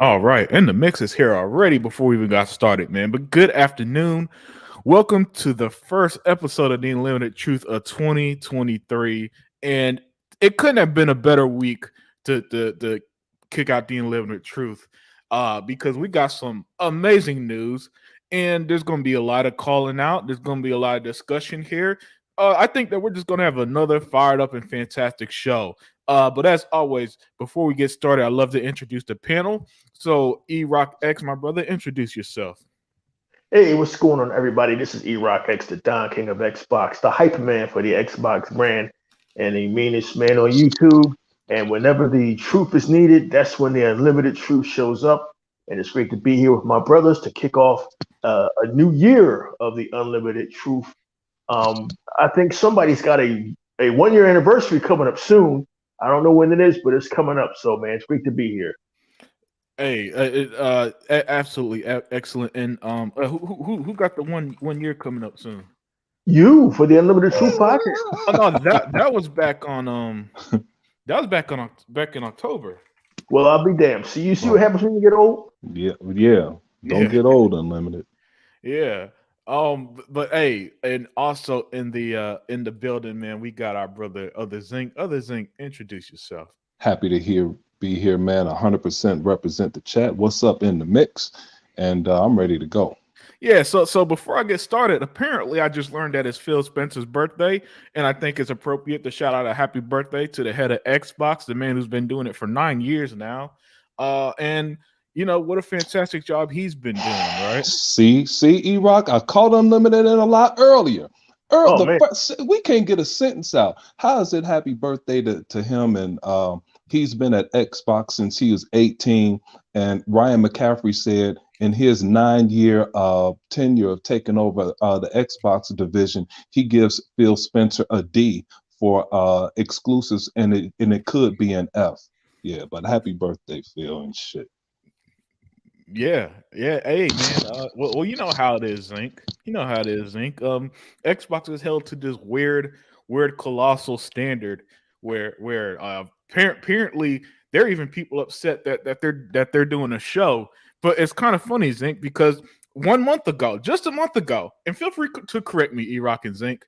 All right, and the mix is here already before we even got started, man. But good afternoon. Welcome to the first episode of the Unlimited Truth of 2023. And it couldn't have been a better week to kick out the Unlimited Truth because we got some amazing news. And there's going to be a lot of calling out. There's going to be a lot of discussion here. I think that we're just going to have another fired up and fantastic show. But as always, before we get started, I'd love to introduce the panel. So, E-Rock X, my brother, introduce yourself. Hey, what's going on, everybody? This is E-Rock X, the Don King of Xbox, the hype man for the Xbox brand, and the meanest man on YouTube. And whenever the truth is needed, that's when the unlimited truth shows up. And it's great to be here with my brothers to kick off a new year of the unlimited truth. I think somebody's got a 1 year anniversary coming up soon. I don't know when it is, but it's coming up. So, man, it's great to be here. Hey, absolutely excellent. And who got the one year coming up soon? You for the Unlimited Truth podcast. Oh no, that was back on that was back in October. Well, I'll be damned. See, you see what happens when you get old? Yeah. Don't get old, Unlimited. Yeah. But hey, and also in the building, man, we got our brother Other Zinc. Other Zinc, introduce yourself. Happy to be here, man. 100% represent the chat. What's up in the mix? And I'm ready to go. Yeah, so before I get started, apparently I just learned that it's Phil Spencer's birthday, and I think it's appropriate to shout out a happy birthday to the head of Xbox, the man who's been doing it for 9 years now. And you know what a fantastic job he's been doing, right? See, E-Rock, I called Unlimited in a lot earlier. We can't get a sentence out. How is it happy birthday to him? And he's been at Xbox since he was 18. And Ryan McCaffrey said in his 9-year tenure of taking over the Xbox division, he gives Phil Spencer a D for exclusives, and it could be an F. Yeah, but happy birthday, Phil, and shit. Yeah. Hey, man. Well, you know how it is, Zinc. You know how it is, Zinc. Xbox is held to this weird, colossal standard where apparently there are even people upset that they're doing a show. But it's kind of funny, Zinc, because 1 month ago, just a month ago, and feel free to correct me, E-Rock and Zinc,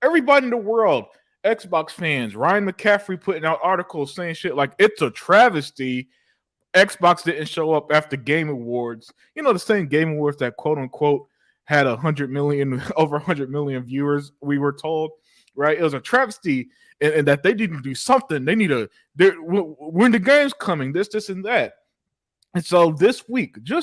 everybody in the world, Xbox fans, Ryan McCaffrey putting out articles saying shit like it's a travesty Xbox didn't show up after Game Awards. You know, the same Game Awards that quote unquote had 100 million, over 100 million viewers, we were told, right? It was a travesty and that they didn't do something. They need when the game's coming, this, and that. And so just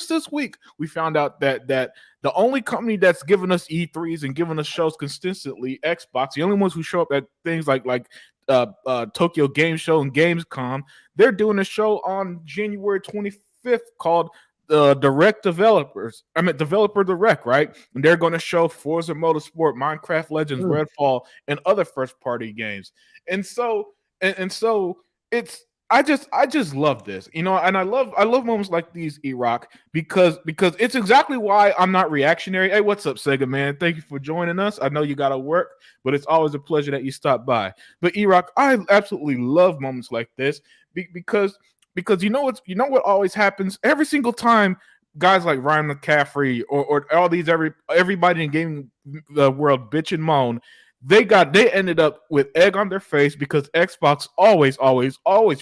this week, we found out that the only company that's given us E3s and giving us shows consistently, Xbox, the only ones who show up at things like Tokyo Game Show and Gamescom, they're doing a show on January 25th called Developer Direct, right? And they're going to show Forza Motorsport, Minecraft Legends, Redfall, and other first-party games. And so it's I just love this, you know, and I love moments like these, E-Rock, because it's exactly why I'm not reactionary. Hey, what's up, Sega man? Thank you for joining us. I know you got to work, but it's always a pleasure that you stop by. But E-Rock, I absolutely love moments like this because you know what always happens every single time. Guys like Ryan McCaffrey or all these everybody in gaming world bitch and moan. They ended up with egg on their face because Xbox always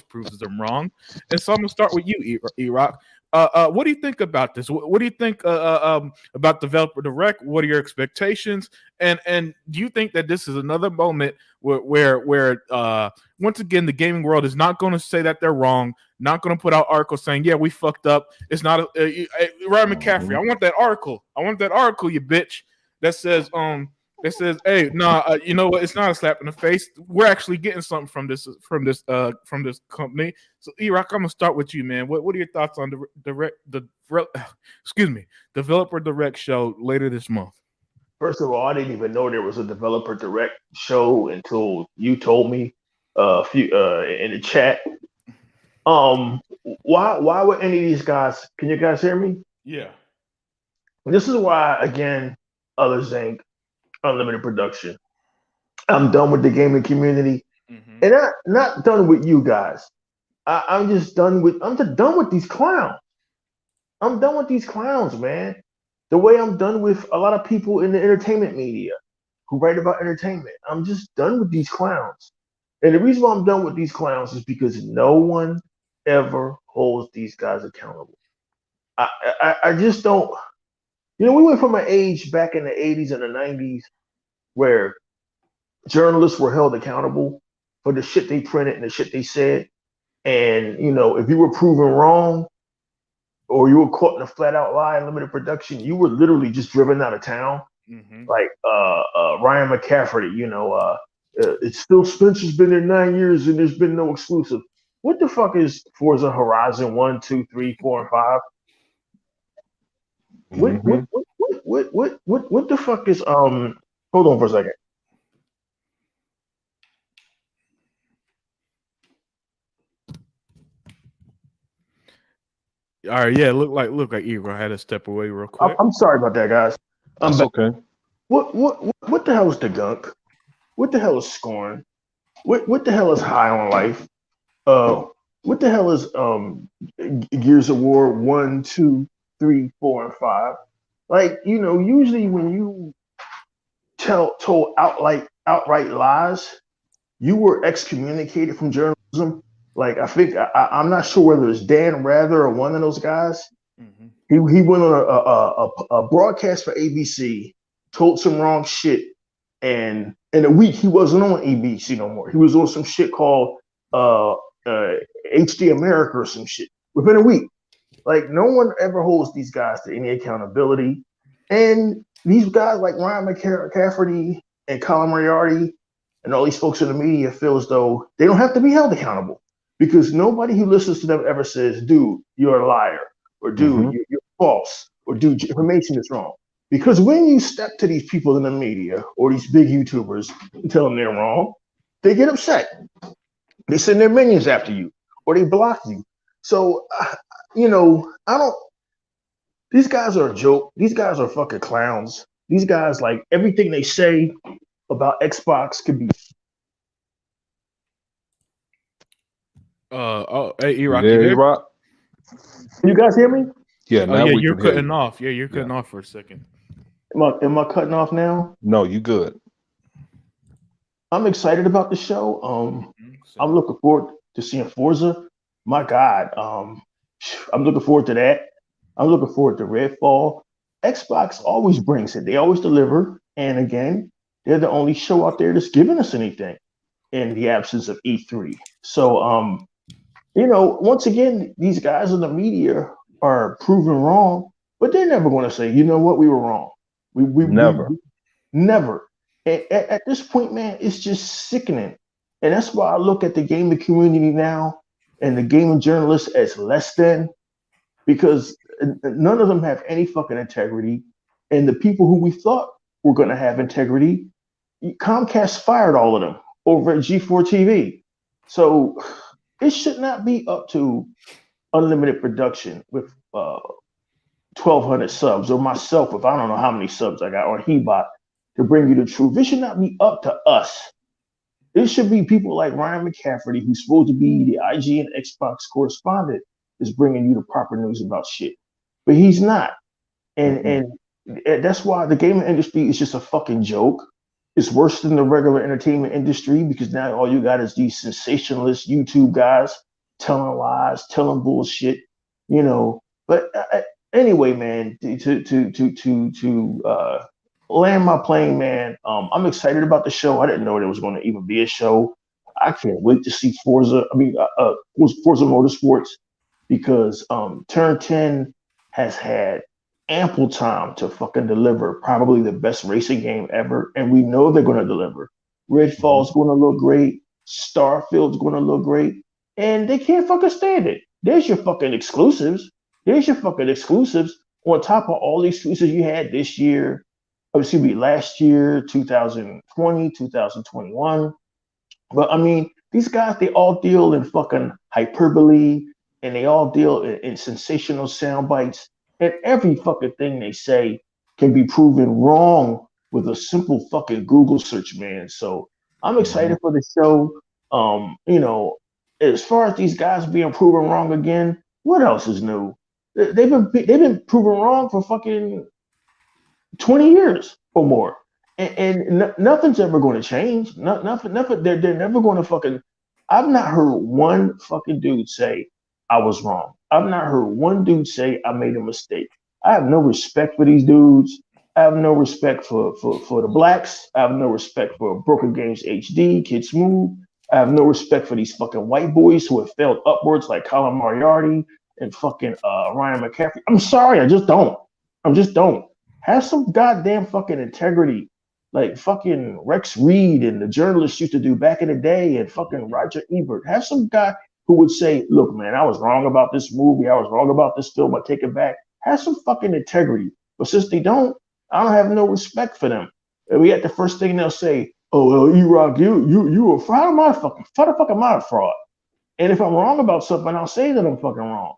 proves them wrong. And so I'm gonna start with you, E-Rock. What do you think about this? What do you think about Developer Direct? What are your expectations? And do you think that this is another moment where once again the gaming world is not going to say that they're wrong, not going to put out articles saying, yeah, we fucked up. It's not Ryan McCaffrey. I want that article. You bitch. That says hey, you know what? It's not a slap in the face. We're actually getting something from this company. So, E-Rock, I'm gonna start with you, man. What are your thoughts on Developer Direct show later this month? First of all, I didn't even know there was a Developer Direct show until you told me a few in the chat. Why would any of these guys? Can you guys hear me? Yeah. This is why, again, Other Zinc, Unlimited Production. I'm done with the gaming community, and not done with you guys. I'm just done with these clowns. I'm done with these clowns, man. The way I'm done with a lot of people in the entertainment media who write about entertainment. I'm just done with these clowns. And the reason why I'm done with these clowns is because no one ever holds these guys accountable. I just don't. We went from an age back in the 80s and the 90s where journalists were held accountable for the shit they printed and the shit they said. And, if you were proven wrong or you were caught in a flat out lie in limited production, you were literally just driven out of town. Mm-hmm. Like Ryan McCafferty, it's Phil Spencer's been there 9 years and there's been no exclusive. What the fuck is Forza Horizon 1, 2, 3, 4, and 5? What the fuck is hold on for a second. All right, yeah, look like Ebro had to step away real quick. I'm sorry about that, guys. That's okay. What the hell is the gunk? What the hell is scorn? What the hell is high on life? What the hell is Gears of War 1, 2, 3, 4, and 5? Like, usually when you told outright lies, you were excommunicated from journalism. Like, I think I'm not sure whether it's Dan Rather or one of those guys. Mm-hmm. He went on a broadcast for ABC, told some wrong shit, and in a week he wasn't on ABC no more. He was on some shit called HD America or some shit within a week. Like, no one ever holds these guys to any accountability. And these guys like Ryan McCafferty and Colin Moriarty and all these folks in the media feel as though they don't have to be held accountable because nobody who listens to them ever says, dude, you're a liar, or dude, you're false, or dude, your information is wrong. Because when you step to these people in the media or these big YouTubers and tell them they're wrong, they get upset. They send their minions after you or they block you. So, these guys are a joke. These guys are fucking clowns. These guys, like, everything they say about Xbox could be. Hey, E-Rock. Yeah, E-Rock. Can you guys hear me? Yeah, now we you're can hear cutting you. off. Yeah, you're cutting off for a second. Am I cutting off now? No, you good. I'm excited about the show. I'm looking forward to seeing Forza. My God, I'm looking forward to that. I'm looking forward to Redfall. Xbox always brings it. They always deliver. And again, they're the only show out there that's giving us anything in the absence of E3. So, once again, these guys in the media are proven wrong, but they're never going to say, you know what, we were wrong. We never. At this point, man, it's just sickening. And that's why I look at the gaming community now and the gaming journalists as less than, because none of them have any fucking integrity. And the people who we thought were going to have integrity, Comcast fired all of them over at G4 TV. So it should not be up to Unlimited Production with 1,200 subs, or myself with I don't know how many subs I got, or Hebot, to bring you the truth. It should not be up to us. It should be people like Ryan McCafferty, who's supposed to be the IG and Xbox correspondent, is bringing you the proper news about shit. But he's not. And that's why the gaming industry is just a fucking joke. It's worse than the regular entertainment industry because now all you got is these sensationalist YouTube guys telling lies, telling bullshit, But anyway, man, to land my plane, man. I'm excited about the show. I didn't know there was going to even be a show. I can't wait to see Forza Motorsports because Turn 10 has had ample time to fucking deliver probably the best racing game ever, and we know they're going to deliver. Redfall's going to look great. Starfield's going to look great, and they can't fucking stand it. There's your fucking exclusives. On top of all the exclusives you had this year, last year, 2020, 2021. But I mean, these guys, they all deal in fucking hyperbole and they all deal in sensational sound bites. And every fucking thing they say can be proven wrong with a simple fucking Google search, man. So I'm excited for the show. as far as these guys being proven wrong again, what else is new? They've been proven wrong for fucking 20 years or more. And nothing's ever going to change. Nothing. They're never going to fucking. I've not heard one fucking dude say I was wrong. I've not heard one dude say I made a mistake. I have no respect for these dudes. I have no respect for the blacks. I have no respect for Broken Games HD, Kid Smooth. I have no respect for these fucking white boys who have failed upwards like Colin Moriarty and fucking Ryan McCaffrey. I'm sorry, I just don't. I just don't. Have some goddamn fucking integrity, like fucking Rex Reed and the journalists used to do back in the day, and fucking Roger Ebert. Have some guy who would say, "Look, man, I was wrong about this movie. I was wrong about this film. I take it back." Have some fucking integrity. But since they don't, I don't have no respect for them. And we at the first thing they'll say, "Oh, well, E-Rock, you a fraud? Am I fucking fraud? The fuck am I a fraud?" And if I'm wrong about something, I'll say that I'm fucking wrong.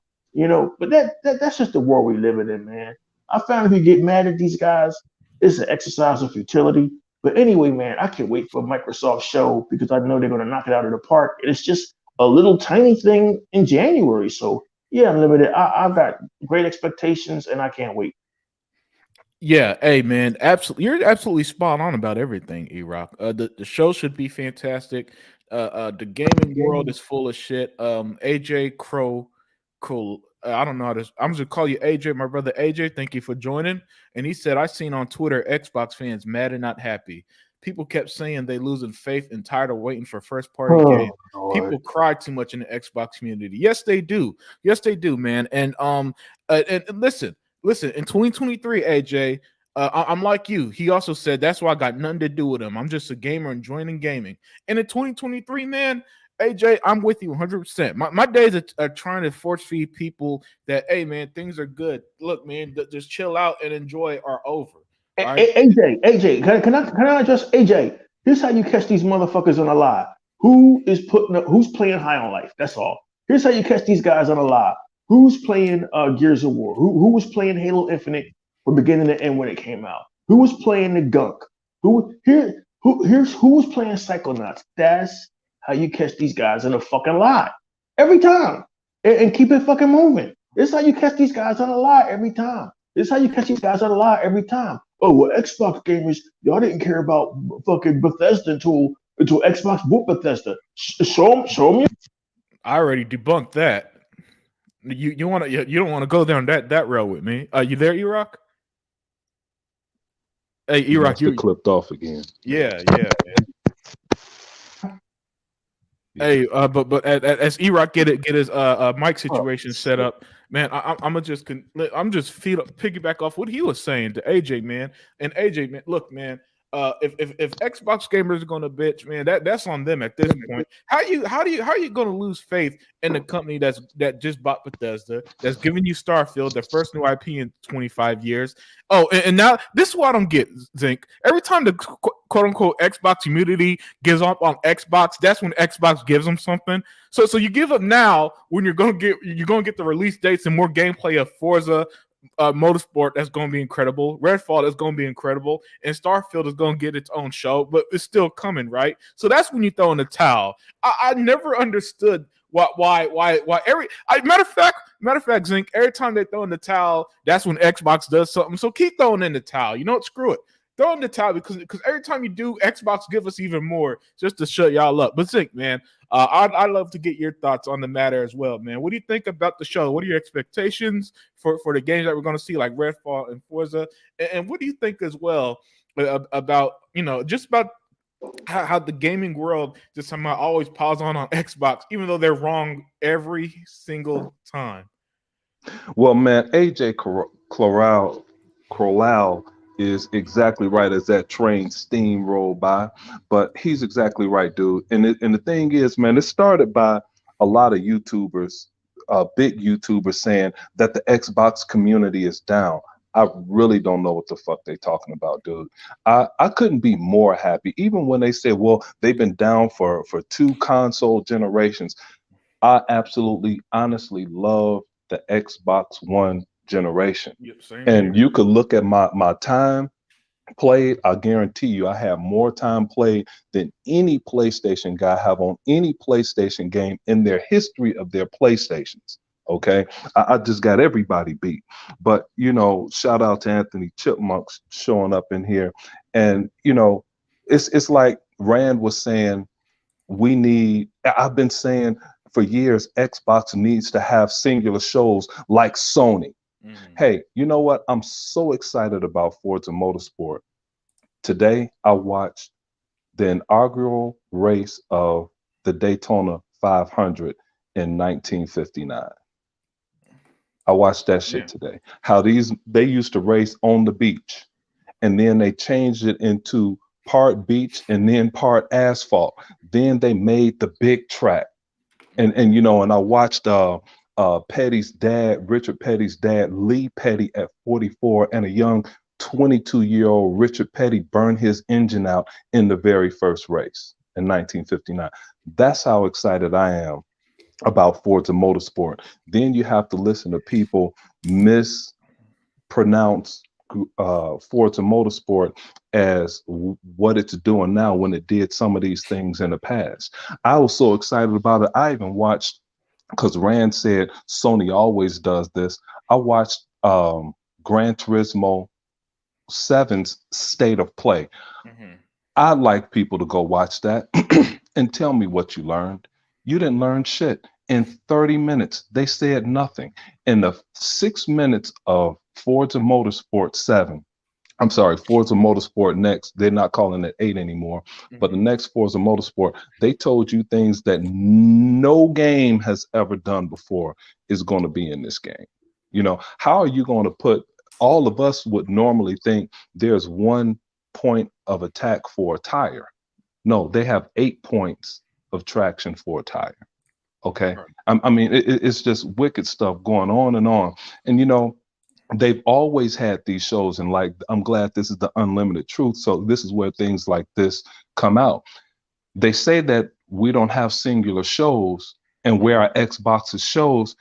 But that's just the world we live in, man. I found if you get mad at these guys, it's an exercise of futility. But anyway, man, I can't wait for Microsoft's show because I know they're going to knock it out of the park. And it's just a little tiny thing in January. So, yeah, Unlimited, I've got great expectations, and I can't wait. Yeah, hey man, absolutely, you're absolutely spot on about everything, E-Rock. The show should be fantastic. The gaming world is full of shit. AJ Crow, cool. I don't know how to. I'm just gonna call you AJ, my brother AJ. Thank you for joining. And he said, I seen on Twitter Xbox fans mad and not happy. People kept saying they losing faith and tired of waiting for first party games. People cry too much in the Xbox community. Yes, they do. Yes, they do, man. And listen, in 2023, AJ, I'm like you. He also said that's why I got nothing to do with him. I'm just a gamer enjoying gaming. And in 2023, man, AJ, I'm with you 100%. My days are trying to force feed people that, hey, man, things are good. Look, man, just chill out and enjoy are over. Right? AJ, can I address AJ? Here's how you catch these motherfuckers on a lie. Who's playing high on life? That's all. Here's how you catch these guys on a lie. Who's playing Gears of War? Who was playing Halo Infinite from beginning to end when it came out? Who was playing the gunk? Who was playing Psychonauts? That's how you catch these guys in a fucking lie every time, and keep it fucking moving. This is how you catch these guys on a lie every time. This is how you catch these guys on a lie every time. Oh, well, Xbox gamers, y'all didn't care about fucking Bethesda until Xbox bought Bethesda. Show me. I already debunked that. You don't want to go down that road with me. You there, E-Rock? Hey, E-Rock, you clipped off again. Yeah. Hey, but as E-Rock get his mic situation set up, man, I'm just piggyback off what he was saying to AJ, man. And AJ, man, look, man, if Xbox gamers are gonna bitch, man, that's on them at this point. How are you gonna lose faith in the company that just bought Bethesda, that's giving you Starfield, their first new IP in 25 years? Oh, and now this is what I don't get, Zinc. Every time the quote unquote Xbox community gives up on Xbox, that's when Xbox gives them something. So you give up now when you're gonna get the release dates and more gameplay of Forza Motorsport that's going to be incredible. Redfall is going to be incredible, and Starfield is going to get its own show, but it's still coming, right? So that's when you throw in the towel. I never understood why matter of fact, Zinc, every time they throw in the towel, that's when Xbox does something. So keep throwing in the towel. You know what? Screw it. Throw in the towel because every time you do, Xbox give us even more just to shut y'all up. But Zinc, man, I'd love to get your thoughts on the matter as well, man. What do you think about the show? What are your expectations for the games that we're going to see, like Redfall and Forza? And what do you think as well about, just about how the gaming world just somehow always piles on Xbox, even though they're wrong every single time? Well, man, AJ Crowell is exactly right as that train steamrolled by, but he's exactly right, dude. And the thing is, man, it started by a lot of YouTubers, big YouTubers, saying that the Xbox community is down. I really don't know what the fuck they talking about, dude. I couldn't be more happy. Even when they said, well, they've been down for 2 console generations. I absolutely, honestly love the Xbox One generation. Yep, and you could look at my time played, I guarantee you I have more time played than any PlayStation guy have on any PlayStation game in their history of their PlayStations. Okay. I just got everybody beat. But, you know, shout out to Anthony Chipmunks showing up in here. And, you know, it's like Rand was saying, I've been saying for years, Xbox needs to have singular shows like Sony. Hey, you know what? I'm so excited about Forza Motorsport. Today, I watched the inaugural race of the Daytona 500 in 1959. I watched that shit today. How they used to race on the beach, and then they changed it into part beach and then part asphalt. Then they made the big track. And you know, and I watched Petty's dad, Richard Petty's dad, Lee Petty at 44, and a young 22-year-old Richard Petty burn his engine out in the very first race in 1959. That's how excited I am about Forza Motorsport. Then you have to listen to people mispronounce Forza Motorsport as what it's doing now when it did some of these things in the past. I was so excited about it. I even watched, because Rand said Sony always does this. I watched Gran Turismo 7's State of Play. I'd like people to go watch that and tell me what you learned. You didn't learn shit. In 30 minutes, they said nothing. In the 6 minutes of Forza Motorsport 7, I'm sorry, Forza Motorsport Next, they're not calling it 8 anymore, but the next Forza Motorsport, they told you things that no game has ever done before is going to be in this game. You know, how are you going to put, all of us would normally think there's 1 point of attack for a tire. No, they have 8 points of traction for a tire. Okay. I mean, it's just wicked stuff going on. And, you know, they've always had these shows, and like, I'm glad this is the unlimited truth. So this is where things like this come out. They say that we don't have singular shows, and where our Xbox's shows.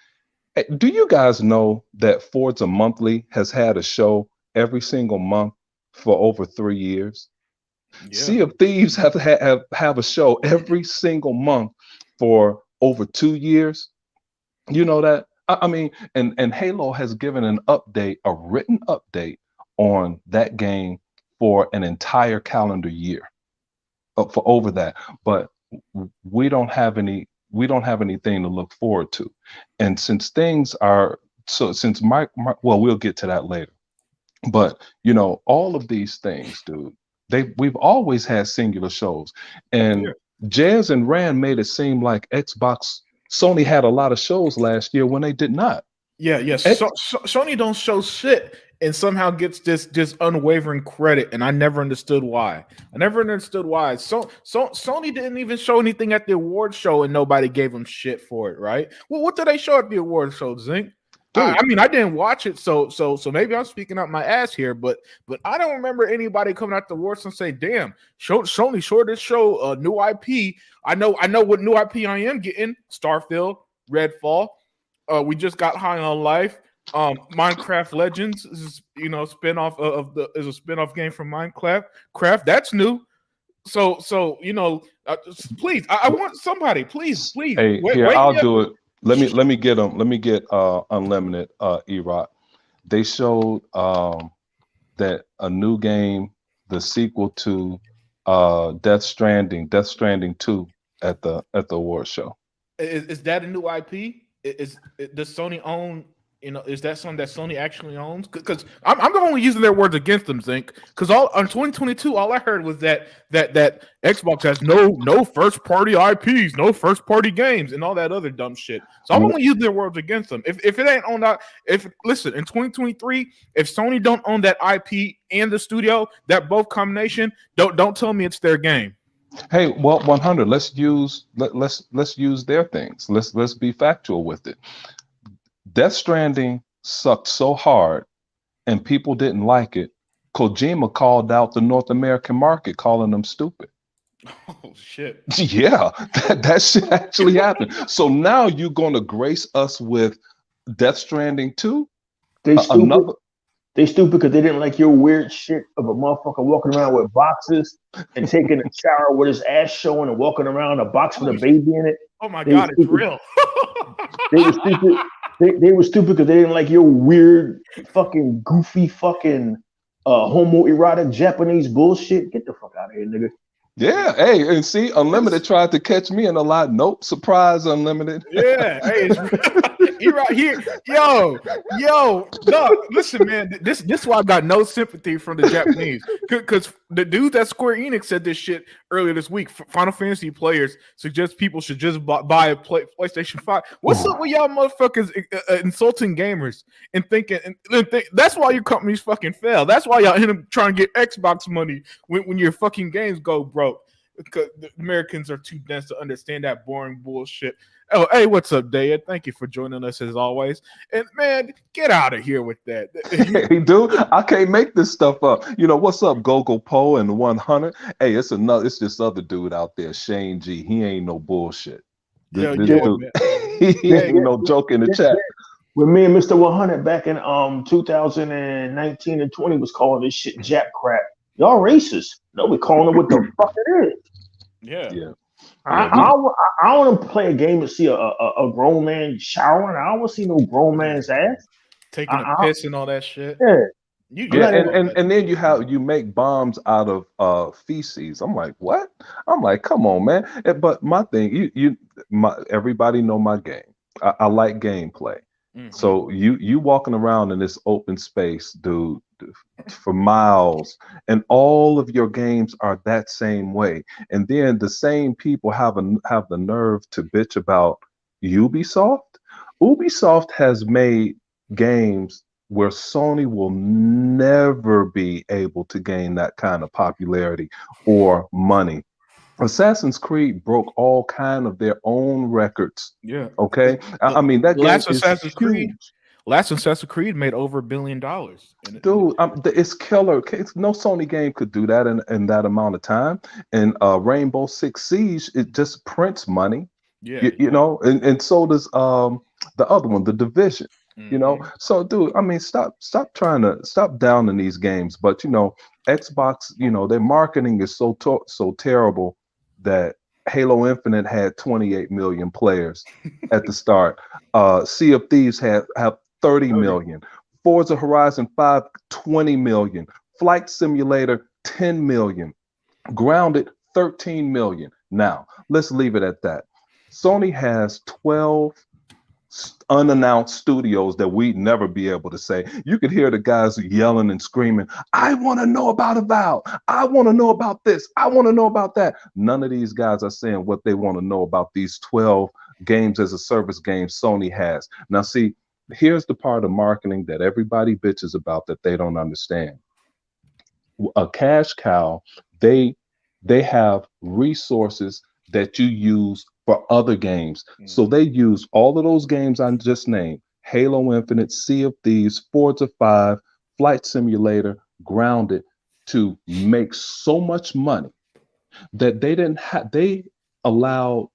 Do you guys know that Forza Monthly has had a show every single month for over 3 years? Yeah. Sea of Thieves have a show every single month for over 2 years. You know that? I mean, and Halo has given an update, a written update on that game for an entire calendar year, for over that. But we don't have anything to look forward to. And since things are since well, we'll get to that later. But you know, all of these things, dude, we've always had singular shows. And Jazz and Rand made it seem like Sony had a lot of shows last year when they did not. Sony don't show shit and somehow gets this unwavering credit, and I never understood why. So Sony didn't even show anything at the award show, and nobody gave them shit for it, right? Well, what did they show at the award show, Zink? I mean, I didn't watch it, so maybe I'm speaking out my ass here, but I don't remember anybody coming out the awards and say, "Damn, Sony showed this show new IP." I know what new IP I am getting: Starfield, Redfall. We just got High on Life. Minecraft Legends is a spinoff game from Minecraft. That's new. So you know, please, I want somebody, please. Hey, I'll do it. Let me get them. Let me get Unlimited E-Rock. They showed that a new game, the sequel to Death Stranding 2 at the award show. Is that a new IP? Does Sony own? You know, is that something that Sony actually owns? Because I'm only using their words against them, Zink. Because on 2022, all I heard was that Xbox has no first party IPs, no first party games, and all that other dumb shit. So I'm only using their words against them. If it ain't on that, listen, in 2023, if Sony don't own that IP and the studio, that both combination, don't tell me it's their game. Hey, well, 100. Let's use their things. Let's be factual with it. Death Stranding sucked so hard and people didn't like it. Kojima called out the North American market, calling them stupid. Oh, shit. Yeah, that shit actually happened. So now you're going to grace us with Death Stranding 2? They stupid. They stupid because they didn't like your weird shit of a motherfucker walking around with boxes and taking a shower with his ass showing and walking around a box with a baby in it. Oh my God, it's real. They were stupid. They were stupid because they didn't like your weird, fucking goofy, fucking homoerotic Japanese bullshit. Get the fuck out of here, nigga. Yeah, hey, and see, Unlimited tried to catch me in a lot. Nope, surprise, Unlimited. Yeah, hey, he right here, yo, no, listen, man, this is why I got no sympathy from the Japanese, because the dude at Square Enix said this shit earlier this week. Final Fantasy players suggest people should just buy a PlayStation 5. What's up with y'all motherfuckers insulting gamers and thinking? That's why your companies fucking fail. That's why y'all end up trying to get Xbox money when your fucking games go broke. Because the Americans are too dense to understand that boring bullshit. Oh, hey, what's up, Dad? Thank you for joining us as always. And man, get out of here with that. Hey, dude, I can't make this stuff up. You know what's up, Gogo Poe and 100? Hey, it's this other dude out there, Shane G. He ain't no bullshit. He ain't no joke in the chat. When me and Mr. 100 back in 2019 and 20 was calling this shit Jap crap. Y'all racist. No, we're calling it what the fuck it is. Yeah. I want to play a game to see a grown man showering. I don't want to see no grown man's ass taking a piss and all that shit. Yeah, and then you make bombs out of feces. I'm like, what? I'm like, come on, man. But my thing, everybody know my game. I like gameplay. Mm-hmm. So you walking around in this open space, dude, for miles, and all of your games are that same way. And then the same people have the nerve to bitch about Ubisoft. Ubisoft has made games where Sony will never be able to gain that kind of popularity or money. Assassin's Creed broke all kind of their own records. Yeah. Okay. I mean, that last game Assassin's is huge. Last Assassin's Creed made over $1 billion. Dude, it's killer. No Sony game could do that in that amount of time. And Rainbow Six Siege, it just prints money. Yeah. You know, and so does the other one, The Division. You know, so dude, I mean, stop downing these games. But you know, Xbox, you know, their marketing is so terrible that Halo Infinite had 28 million players at the start. Sea of Thieves have 30 million. Forza Horizon 5, 20 million. Flight Simulator, 10 million. Grounded, 13 million. Now, let's leave it at that. Sony has 12 unannounced studios that we'd never be able to say. You could hear the guys yelling and screaming, I want to know about Avowed. I want to know about this. I want to know about that. None of these guys are saying what they want to know about these 12 games as a service games Sony has. Now, see, here's the part of marketing that everybody bitches about that they don't understand. A cash cow, they have resources that you use for other games. So they use all of those games I just named, Halo Infinite, Sea of Thieves, Forza 5, Flight Simulator, Grounded, to make so much money that they allowed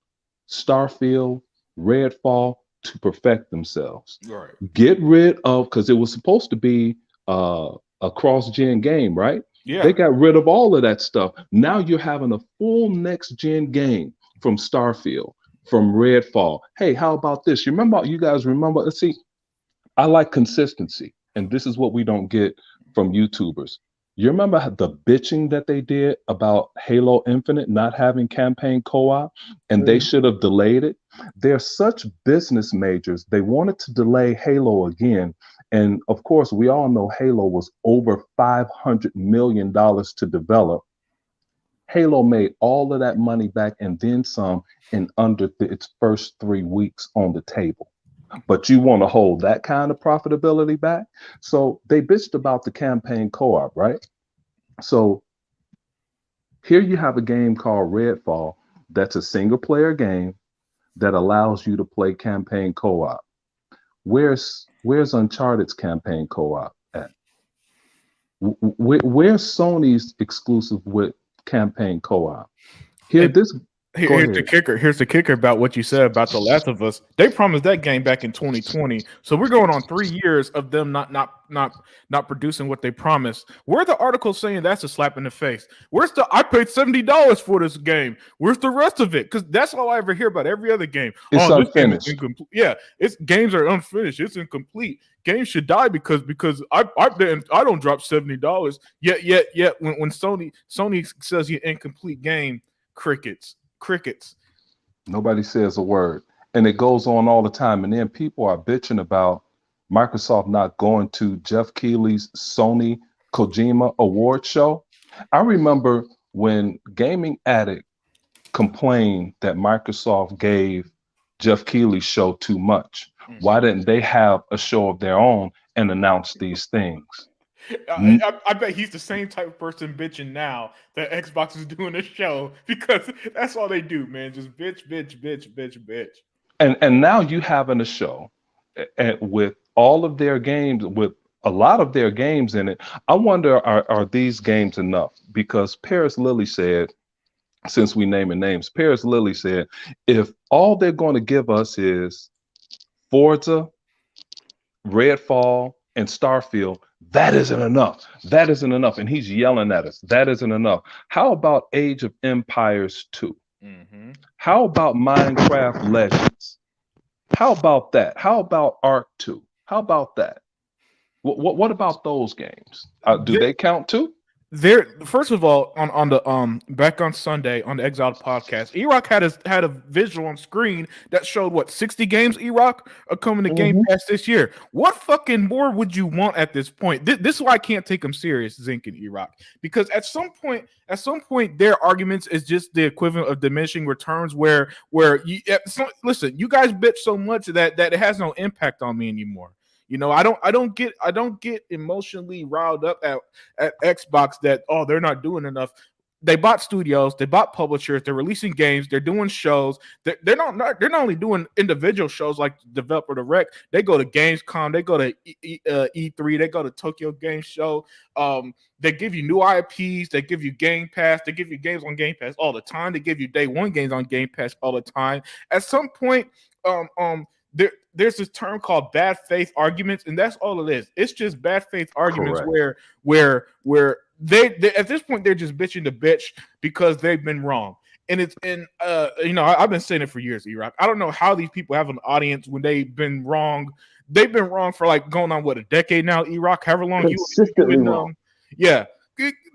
Starfield, Redfall to perfect themselves. Right. Get rid of, because it was supposed to be a cross-gen game, right? Yeah. They got rid of all of that stuff. Now you're having a full next-gen game from Starfield, from Redfall. Hey, how about this? You guys remember? Let's see. I like consistency, and this is what we don't get from YouTubers. You remember the bitching that they did about Halo Infinite not having campaign co-op, and they should have delayed it? They're such business majors. They wanted to delay Halo again. And of course, we all know Halo was over $500 million to develop. Halo made all of that money back and then some in under its first 3 weeks on the table. But you want to hold that kind of profitability back? So they bitched about the campaign co-op, right? So here you have a game called Redfall that's a single player game that allows you to play campaign co-op. Where's Uncharted's campaign co-op at? Where's Sony's exclusive with campaign co-op? Here, Here's the kicker. Here's the kicker about what you said about The Last of Us. They promised that game back in 2020, so we're going on 3 years of them not producing what they promised. Where are the articles saying that's a slap in the face? Where's the I paid $70 for this game? Where's the rest of it? Because that's all I ever hear about every other game. It's this game is unfinished. incomplete. Yeah, it's games are unfinished. It's incomplete. Games should die because I don't drop $70. Yet when Sony says you incomplete game, crickets. Nobody says a word, and it goes on all the time. And then people are bitching about Microsoft not going to Jeff Keighley's Sony Kojima Award show. I remember when Gaming Addict complained that Microsoft gave Jeff Keighley's show too much. Why didn't they have a show of their own and announce these things? I bet he's the same type of person bitching now that Xbox is doing a show, because that's all they do, man. Just bitch. And now you having a show with all of their games, with a lot of their games in it. I wonder, are these games enough? Because Paris Lilly said, since we naming names, Paris Lilly said, if all they're going to give us is Forza, Redfall, and Starfield, that isn't enough. That isn't enough. And he's yelling at us. That isn't enough. How about Age of Empires 2? Mm-hmm. How about Minecraft Legends? How about that? How about Ark 2? How about that? What about those games? Do they count too? First of all, on the back on Sunday on the Exiled podcast, E-Rock had a visual on screen that showed what 60 games E-Rock are coming to Game Pass this year. What fucking more would you want at this point? This is why I can't take them serious, Zink and E-Rock, because at some point their arguments is just the equivalent of diminishing returns, where listen, you guys bitch so much that it has no impact on me anymore. You know, I don't get emotionally riled up at Xbox that, oh, they're not doing enough. They bought studios, they bought publishers, they're releasing games, they're doing shows. They're not only doing individual shows like Developer Direct. They go to Gamescom, they go to E3, they go to Tokyo Game Show. They give you new IPs, they give you Game Pass, they give you games on Game Pass all the time. They give you day one games on Game Pass all the time. At some point, there's this term called bad faith arguments, and that's all it is. It's just bad faith arguments. Correct. where they at this point they're just bitching to bitch because they've been wrong. And I've been saying it for years, E-Rock. I don't know how these people have an audience when they've been wrong. They've been wrong for like going on a decade now, E-Rock, however long you've been wrong. Yeah.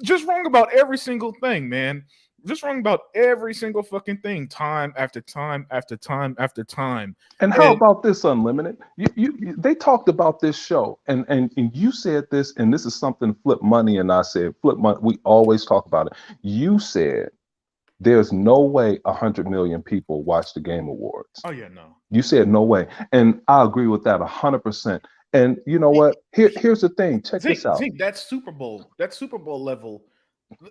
Just wrong about every single thing, man. Just wrong about every single fucking thing, time after time after time after time. And how about this, Unlimited? They talked about this show, and you said this, and this is something Flip Money and I said. Flip Money, we always talk about it. You said there's no way 100 million people watch the Game Awards. Oh yeah, no. You said no way, and I agree with that 100%. And you know what? Here's the thing. Check this out. That's Super Bowl level.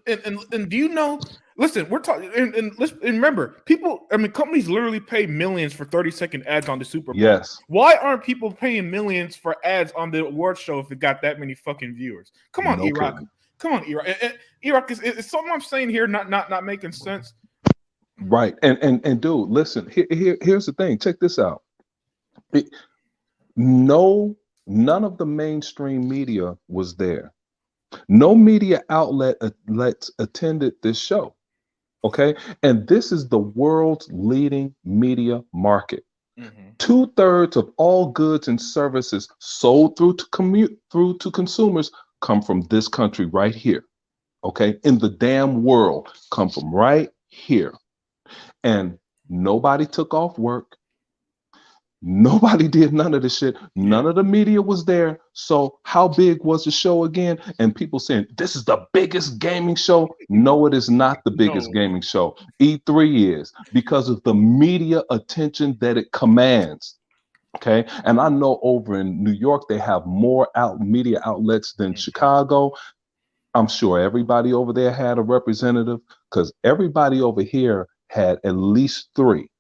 And do you know? Listen, we're talking, and remember, companies literally pay millions for 30-second ads on the Super Bowl. Yes. Why aren't people paying millions for ads on the award show if it got that many fucking viewers? Come on, E-Rock. Come on, E-Rock. E-Rock, is something I'm saying here not making sense? Right. And dude, listen. Here's the thing. Check this out. None of the mainstream media was there. No media outlets attended this show. Okay. And this is the world's leading media market. Mm-hmm. 2/3 of all goods and services sold through to consumers come from this country right here. Okay. In the damn world, come from right here. And nobody took off work. Nobody did none of this shit. None of the media was there. So how big was the show again? And people saying, this is the biggest gaming show. No, it is not the biggest gaming show. E3 is, because of the media attention that it commands. Okay. And I know over in New York, they have more media outlets than Chicago. I'm sure everybody over there had a representative, because everybody over here had at least 3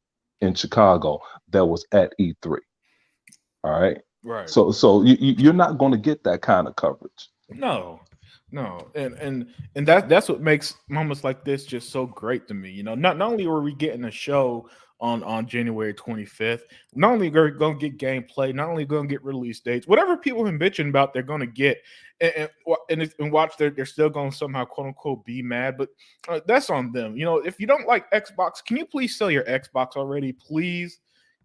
in Chicago that was at E3. All right. Right. So you're not going to get that kind of coverage. No. No, and that's what makes moments like this just so great to me. You know, not only are we getting a show on January 25th, not only are we going to get gameplay, not only going to get release dates, whatever people have been bitching about, they're going to get, and watch, they're still going to somehow quote unquote be mad, but that's on them. You know, if you don't like Xbox, can you please sell your Xbox already, please?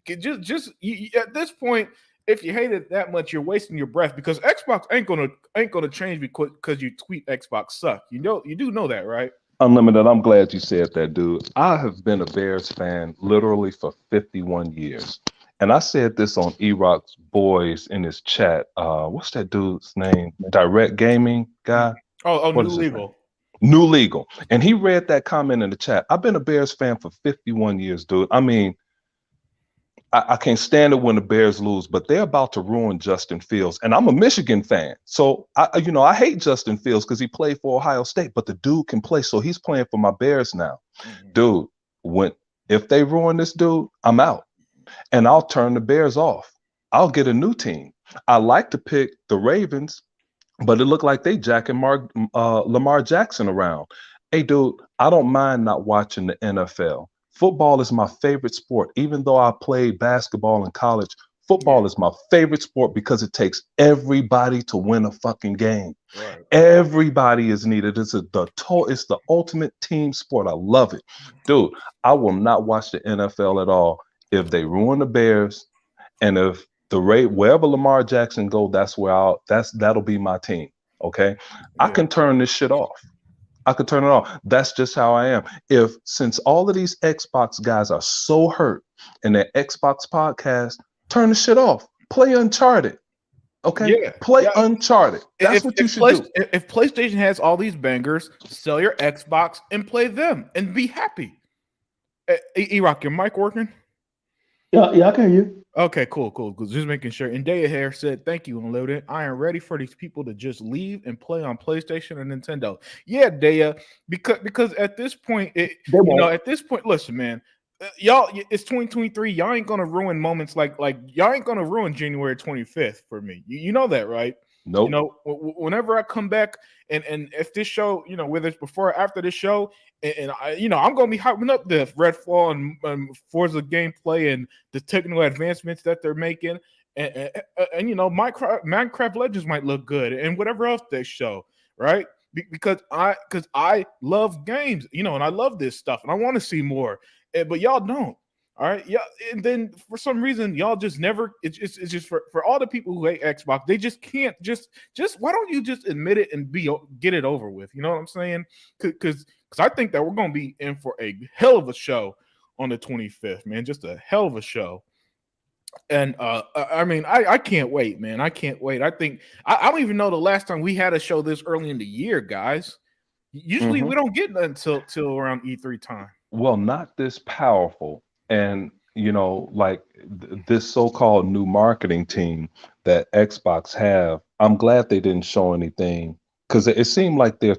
Just at this point, if you hate it that much, you're wasting your breath, because Xbox ain't gonna change because you tweet Xbox suck. You do know that, right? Unlimited, I'm glad you said that, dude. I have been a Bears fan literally for 51 years. And I said this on E-Rock's Boys in his chat. What's that dude's name? Direct Gaming guy? Oh, What New is his name? Legal. New Legal. And he read that comment in the chat. I've been a Bears fan for 51 years, dude. I mean, I can't stand it when the Bears lose, but they're about to ruin Justin Fields. And I'm a Michigan fan. So, I hate Justin Fields because he played for Ohio State, but the dude can play. So he's playing for my Bears now. Mm-hmm. Dude, if they ruin this dude, I'm out. And I'll turn the Bears off. I'll get a new team. I like to pick the Ravens, but it looked like they jacking Lamar Jackson around. Hey, dude, I don't mind not watching the NFL. Football is my favorite sport. Even though I played basketball in college, football is my favorite sport because it takes everybody to win a fucking game. Right. Everybody is needed. It's the ultimate team sport. I love it. Dude, I will not watch the NFL at all if they ruin the Bears, and if wherever Lamar Jackson go, that'll be my team. Okay. Yeah. I can turn this shit off. I could turn it off. That's just how I am. Since all of these Xbox guys are so hurt in their Xbox podcast, turn the shit off. Play Uncharted. Okay? Yeah. Play Uncharted. That's what you should do. If PlayStation has all these bangers, sell your Xbox and play them and be happy. E-Rock, your mic working? Yeah, I can hear you. Okay, cool. Just making sure. And Daya here said, "Thank you, Unloaded. I am ready for these people to just leave and play on PlayStation and Nintendo." Yeah, Daya, because at this point, listen, man, y'all, it's 2023. Y'all ain't gonna ruin moments like y'all ain't gonna ruin January 25th for me. You know that, right? Nope. You know, whenever I come back and if this show, whether it's before or after this show, and I, I'm going to be hyping up the Redfall and Forza gameplay and the technical advancements that they're making, and Minecraft Legends might look good, and whatever else they show, right? Because I love games, and I love this stuff, and I want to see more, but y'all don't. All right, yeah, and then for some reason y'all just never. It's just for all the people who hate Xbox, they just can't just. Why don't you just admit it and get it over with? You know what I'm saying? Because I think that we're gonna be in for a hell of a show on the 25th, man. Just a hell of a show. And I mean, I can't wait, man. I can't wait. I think I don't even know the last time we had a show this early in the year, guys. Usually we don't get until around E3 time. Well, not this powerful. And, like this so-called new marketing team that Xbox have, I'm glad they didn't show anything, because it seemed like they're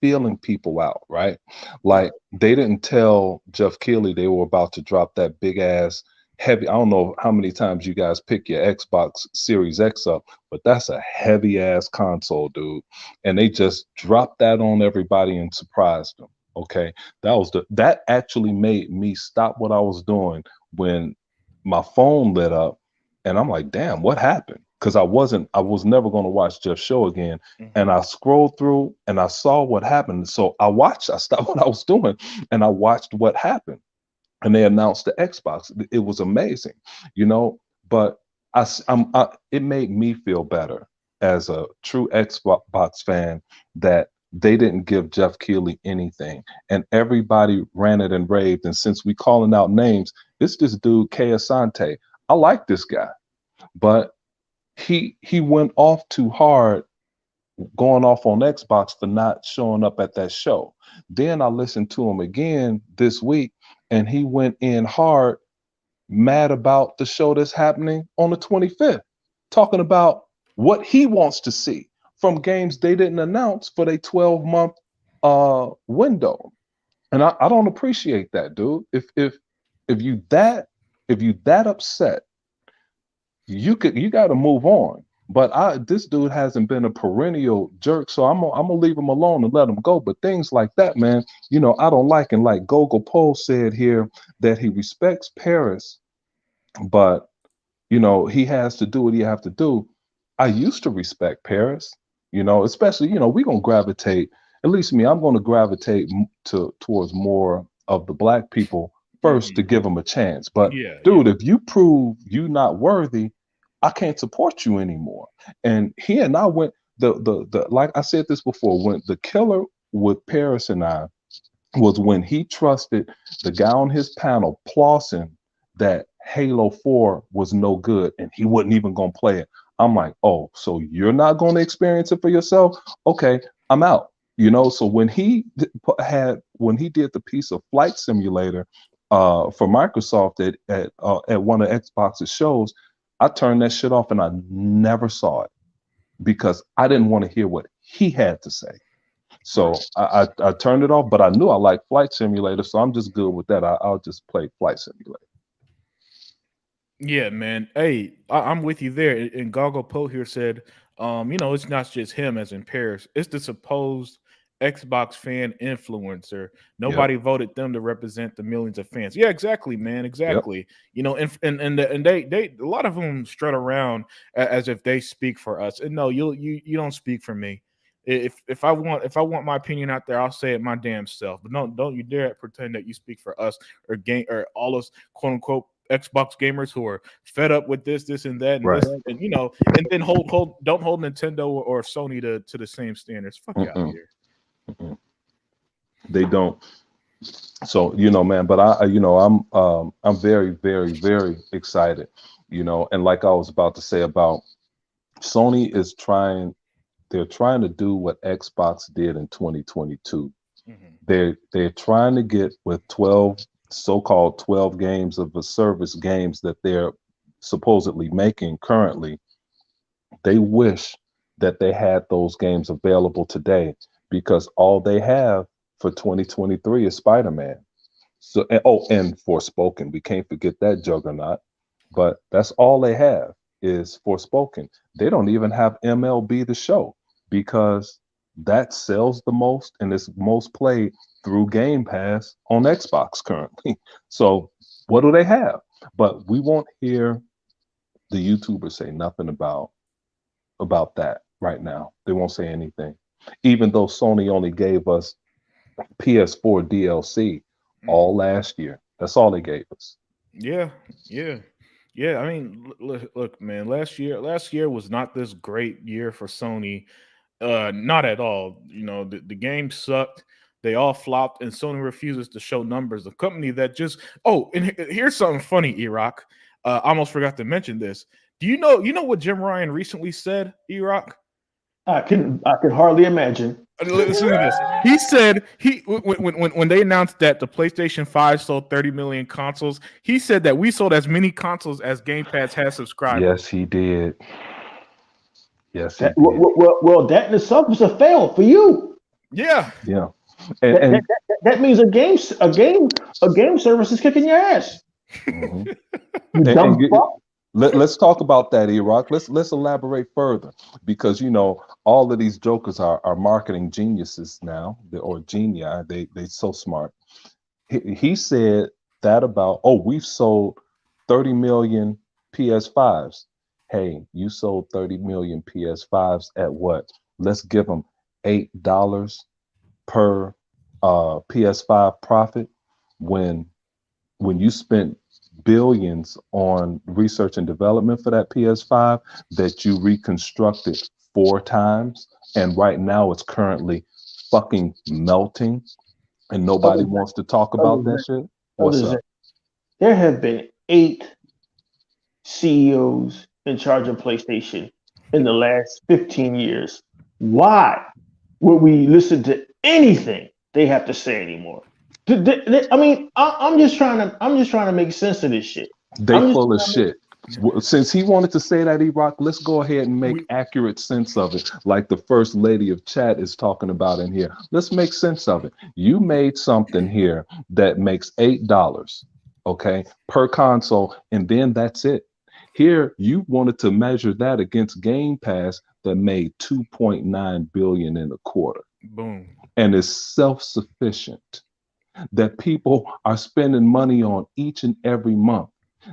feeling people out, right? Like they didn't tell Jeff Keighley they were about to drop that big ass heavy. I don't know how many times you guys pick your Xbox Series X up, but that's a heavy ass console, dude. And they just dropped that on everybody and surprised them. Okay, that actually made me stop what I was doing when my phone lit up, and I'm like, damn, what happened? Because I was never going to watch Jeff's show again. Mm-hmm. And I scrolled through and I saw what happened. So I stopped what I was doing and I watched what happened. And they announced the Xbox. It was amazing, but it made me feel better as a true Xbox fan that they didn't give Jeff Keighley anything, and everybody ranted and raved. And since we calling out names, it's this dude Kay Asante. I like this guy, but he went off too hard, going off on Xbox for not showing up at that show. Then I listened to him again this week, and he went in hard, mad about the show that's happening on the 25th, talking about what he wants to see from games they didn't announce for their 12-month window. And I don't appreciate that, dude. If you that upset, you got to move on. But this dude hasn't been a perennial jerk, so I'm gonna leave him alone and let him go. But things like that, man, I don't like. And like Gogol Poe said here, that he respects Paris, but he has to do what he have to do. I used to respect Paris, especially we're gonna gravitate. At least me, I'm gonna gravitate towards more of the black people first to give them a chance. But dude, if you prove you not worthy, I can't support you anymore. And he and I went the like I said this before, when the killer with Paris and I was when he trusted the guy on his panel, Plawson, that Halo 4 was no good and he wasn't even gonna play it. I'm like, oh, so you're not gonna experience it for yourself? Okay, I'm out. So when he did the piece of Flight Simulator for Microsoft at one of Xbox's shows, I turned that shit off and I never saw it because I didn't want to hear what he had to say. So I turned it off, but I knew I liked Flight Simulator, so I'm just good with that. I'll just play Flight Simulator. Yeah, man. Hey, I'm with you there. And Gogol Poe here said, it's not just him as in Paris. It's the supposed Xbox fan influencer. Nobody voted them to represent the millions of fans. Yeah, exactly, man. Exactly. Yep. And they a lot of them strut around as if they speak for us. And no, you don't speak for me. If I want my opinion out there, I'll say it my damn self. But don't you dare pretend that you speak for us or all us quote unquote Xbox gamers who are fed up with this and that and right. this, and and then don't hold Nintendo or Sony to the same standards. Fuck out of here. They don't. So man, but I'm very, very, very excited. And like I was about to say about Sony is trying. They're trying to do what Xbox did in 2022. Mm-hmm. They're trying to get with so-called 12 games of a service games that they're supposedly making currently. They wish that they had those games available today, because all they have for 2023 is Spider-Man. So and Forspoken. We can't forget that juggernaut. But that's all they have is Forspoken. They don't even have MLB The Show, because that sells the most and is most played through Game Pass on Xbox currently. So what do they have? But we won't hear the YouTubers say nothing about that right now. They won't say anything. Even though Sony only gave us PS4 DLC all last year. That's all they gave us. Yeah. I mean, look, man, last year was not this great year for Sony. Not at all. The game sucked. They all flopped, and Sony refuses to show numbers. A company that just and here's something funny, E-Rock. I almost forgot to mention this. Do you know what Jim Ryan recently said, E-Rock? I can hardly imagine. Listen to this. He said when they announced that the PlayStation 5 sold 30 million consoles, he said that we sold as many consoles as Game Pass has subscribers. Yes, he did. Yes, he did. Well, that in itself was a fail for you. Yeah. And that means a game service is kicking your ass. Mm-hmm. You dumb fuck. Let's talk about that, E-Rock. Let's elaborate further, because all of these jokers are marketing geniuses now, or genii. They so smart. He said that about we've sold 30 million PS5s. Hey, you sold 30 million PS5s at what? Let's give them $8 per PS5 profit when you spent billions on research and development for that PS5 that you reconstructed 4 times, and right now it's currently fucking melting and nobody wants to talk about that shit. What's up? There have been 8 CEOs in charge of PlayStation in the last 15 years. Why would we listen to anything they have to say anymore? I mean, I'm just trying to make sense of this shit. They full of shit. Since he wanted to say that, E-Rock, let's go ahead and make accurate sense of it, like the first lady of chat is talking about in here. Let's make sense of it. You made something here that makes $8, okay, per console, and then that's it. Here, you wanted to measure that against Game Pass that made $2.9 billion in a quarter. Boom. And is self-sufficient. That people are spending money on each and every month.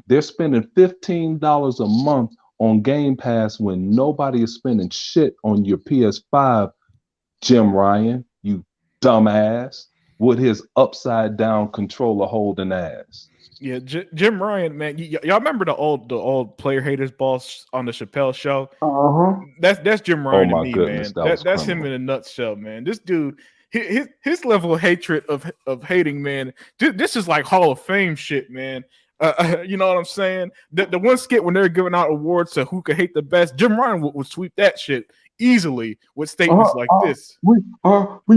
They're spending $15 a month on Game Pass when nobody is spending shit on your PS5. Jim Ryan, you dumbass, with his upside down controller holding ass. Yeah, Jim Ryan, man. Y'all remember the old player haters boss on the Chappelle show? That's Jim Ryan to me, goodness, man. That's him in a nutshell, man. This dude, his level of hatred of hating, man. This is like Hall of Fame shit, man. You know what I'm saying? The one skit when they're giving out awards to who could hate the best, Jim Ryan would sweep that shit easily with statements like this. We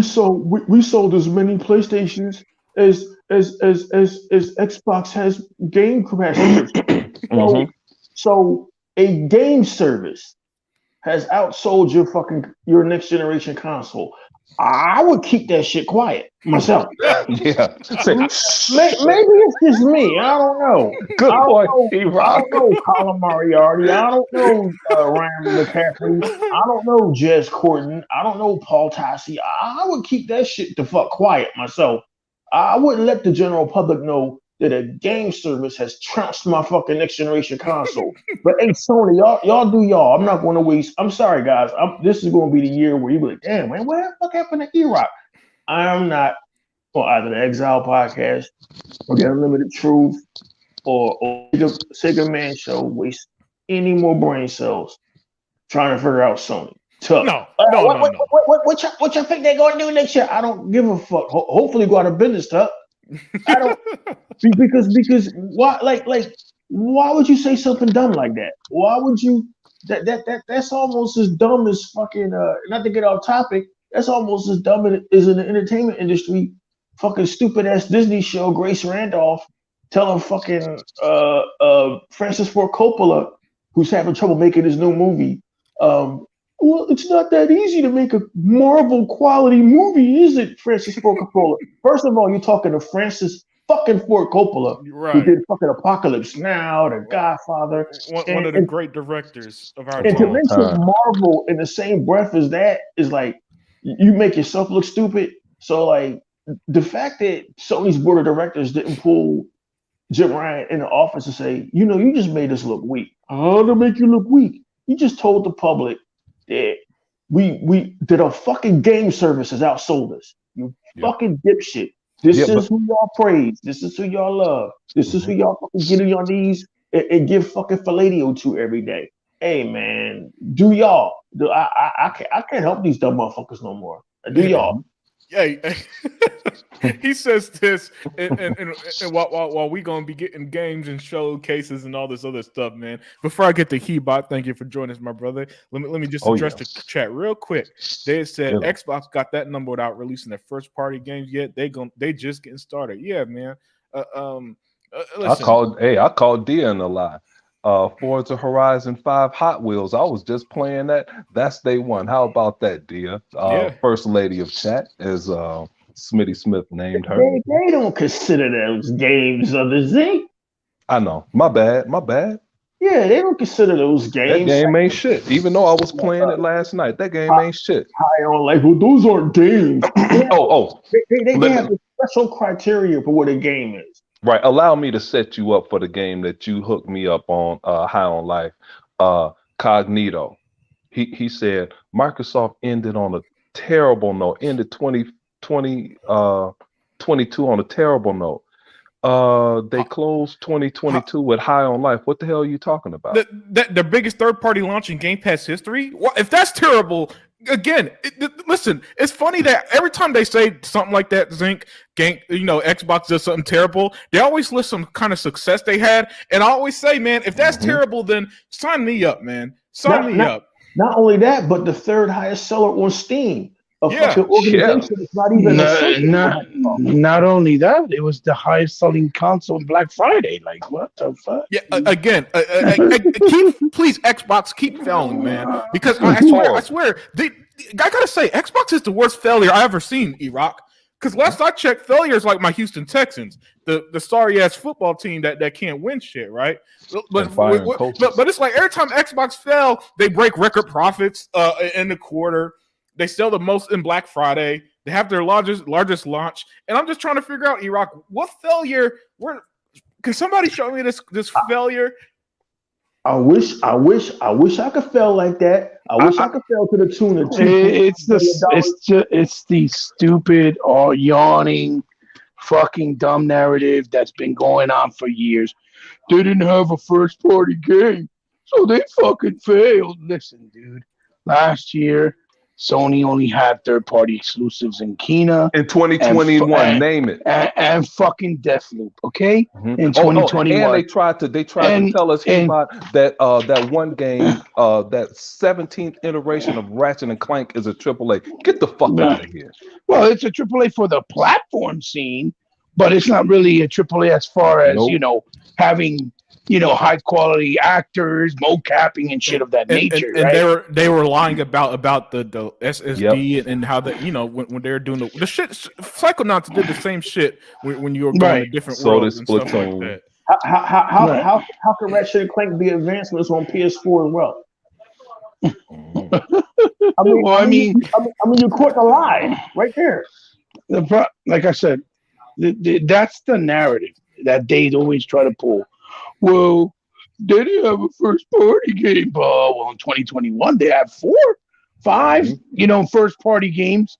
sold as many PlayStations as Xbox has game capacity. So a game service has outsold your next generation console. I would keep that shit quiet myself. Yeah. Maybe it's just me. I don't know. Good point. I don't know Colin Moriarty. I don't know Ryan McCaffrey. I don't know Jez Corden. I don't know Paul Tassi. I would keep that shit the fuck quiet myself. I wouldn't let the general public know that a game service has trounced my fucking next generation console. But hey, Sony, y'all do y'all. I'm not going to waste. I'm sorry, guys. This is going to be the year where you be like, damn, man, what the fuck happened to E-Rock? I'm not on either the Exile podcast or the Unlimited Truth or Sega Man Show waste any more brain cells trying to figure out Sony. Tough. No. What y'all think they're going to do next year? I don't give a fuck. Hopefully go out of business, Tuck. I don't because why why would you say something dumb like that? Why would you that's almost as dumb as fucking not to get off topic, that's almost as dumb as in the entertainment industry, fucking stupid ass Disney show Grace Randolph telling fucking Francis Ford Coppola, who's having trouble making his new movie, well, it's not that easy to make a Marvel quality movie, is it, Francis Ford Coppola? First of all, you're talking to Francis fucking Ford Coppola, right, who did fucking Apocalypse Now, The Godfather. One of the great directors of our time. And to mention Marvel in the same breath as that is like, you make yourself look stupid. So, like, the fact that Sony's board of directors didn't pull Jim Ryan in the office and say, you just made us look weak. How to make you look weak? You just told the public that that a fucking game service has outsold us. You fucking dipshit. This is who y'all praise. This is who y'all love. This is who y'all fucking get on your knees and give fucking Falladio to every day. Hey man, do y'all? I can't help these dumb motherfuckers no more. Do y'all? Yeah, he says this, and while we gonna be getting games and showcases and all this other stuff, man. Before I get to Hebot, thank you for joining us, my brother. Let me just address the chat real quick. They said Xbox got that number without releasing their first party games yet. They just getting started. Yeah, man. Listen. I called Dia in a lie. Forza Horizon 5 Hot Wheels. I was just playing that. That's day one. How about that, Dia? First lady of chat, as Smitty Smith named her. They don't consider those games of the Z. I know. My bad. Yeah, they don't consider those games. That game ain't shit. Even though I was playing it last night, that game ain't shit. I don't like. Well, those aren't games. They have a special criteria for what a game is. Right. Allow me to set you up for the game that you hooked me up on High on Life. Cognito. He said Microsoft ended on a terrible note, ended 2022 on a terrible note. They closed 2022 with High on Life. What the hell are you talking about? The biggest third-party launch in Game Pass history? Well, if that's terrible, again, listen, it's funny that every time they say something like that, Zinc, Xbox does something terrible, they always list some kind of success they had. And I always say, man, if that's terrible, then sign me up, man. Sign me up. Not only that, but the third highest seller on Steam. Fucking organization. It's not even not only that, it was the highest selling console on Black Friday. Like, what the fuck? Yeah, again, please, Xbox, keep failing, man. Because I swear, I gotta say, Xbox is the worst failure I ever seen, E-Rock. Because last I checked, failure is like my Houston Texans, the sorry ass football team that can't win shit, right? But it's like every time Xbox fail, they break record profits in the quarter. They sell the most in Black Friday. They have their largest launch, and I'm just trying to figure out, E-Rock, what failure? Can somebody show me this failure? I wish I could fail like that. I wish I could fail to the tune of it's the stupid or yawning fucking dumb narrative that's been going on for years. They didn't have a first party game, so they fucking failed. Listen, dude, last year Sony only had third-party exclusives in Kena. In 2021, name it. And fucking Deathloop, okay? Mm-hmm. In 2021. And they tried to tell us about that one game, that 17th iteration of Ratchet and Clank is a AAA. Get the fuck out of here. Well, it's a AAA for the platform scene, but it's not really a AAA as far as, having high quality actors, mocapping and shit of that nature. And right? they were lying about the SSD and how that when they were doing the shit. Psychonauts did the same shit when you were going to different worlds and stuff like that. How can Ratchet and Clank be advancements on PS4 as well? I mean, you're caught a lie right there. Like I said, that's the narrative that they always try to pull. Well, they didn't have a first party game. Well, in 2021, they have 4, 5, first party games,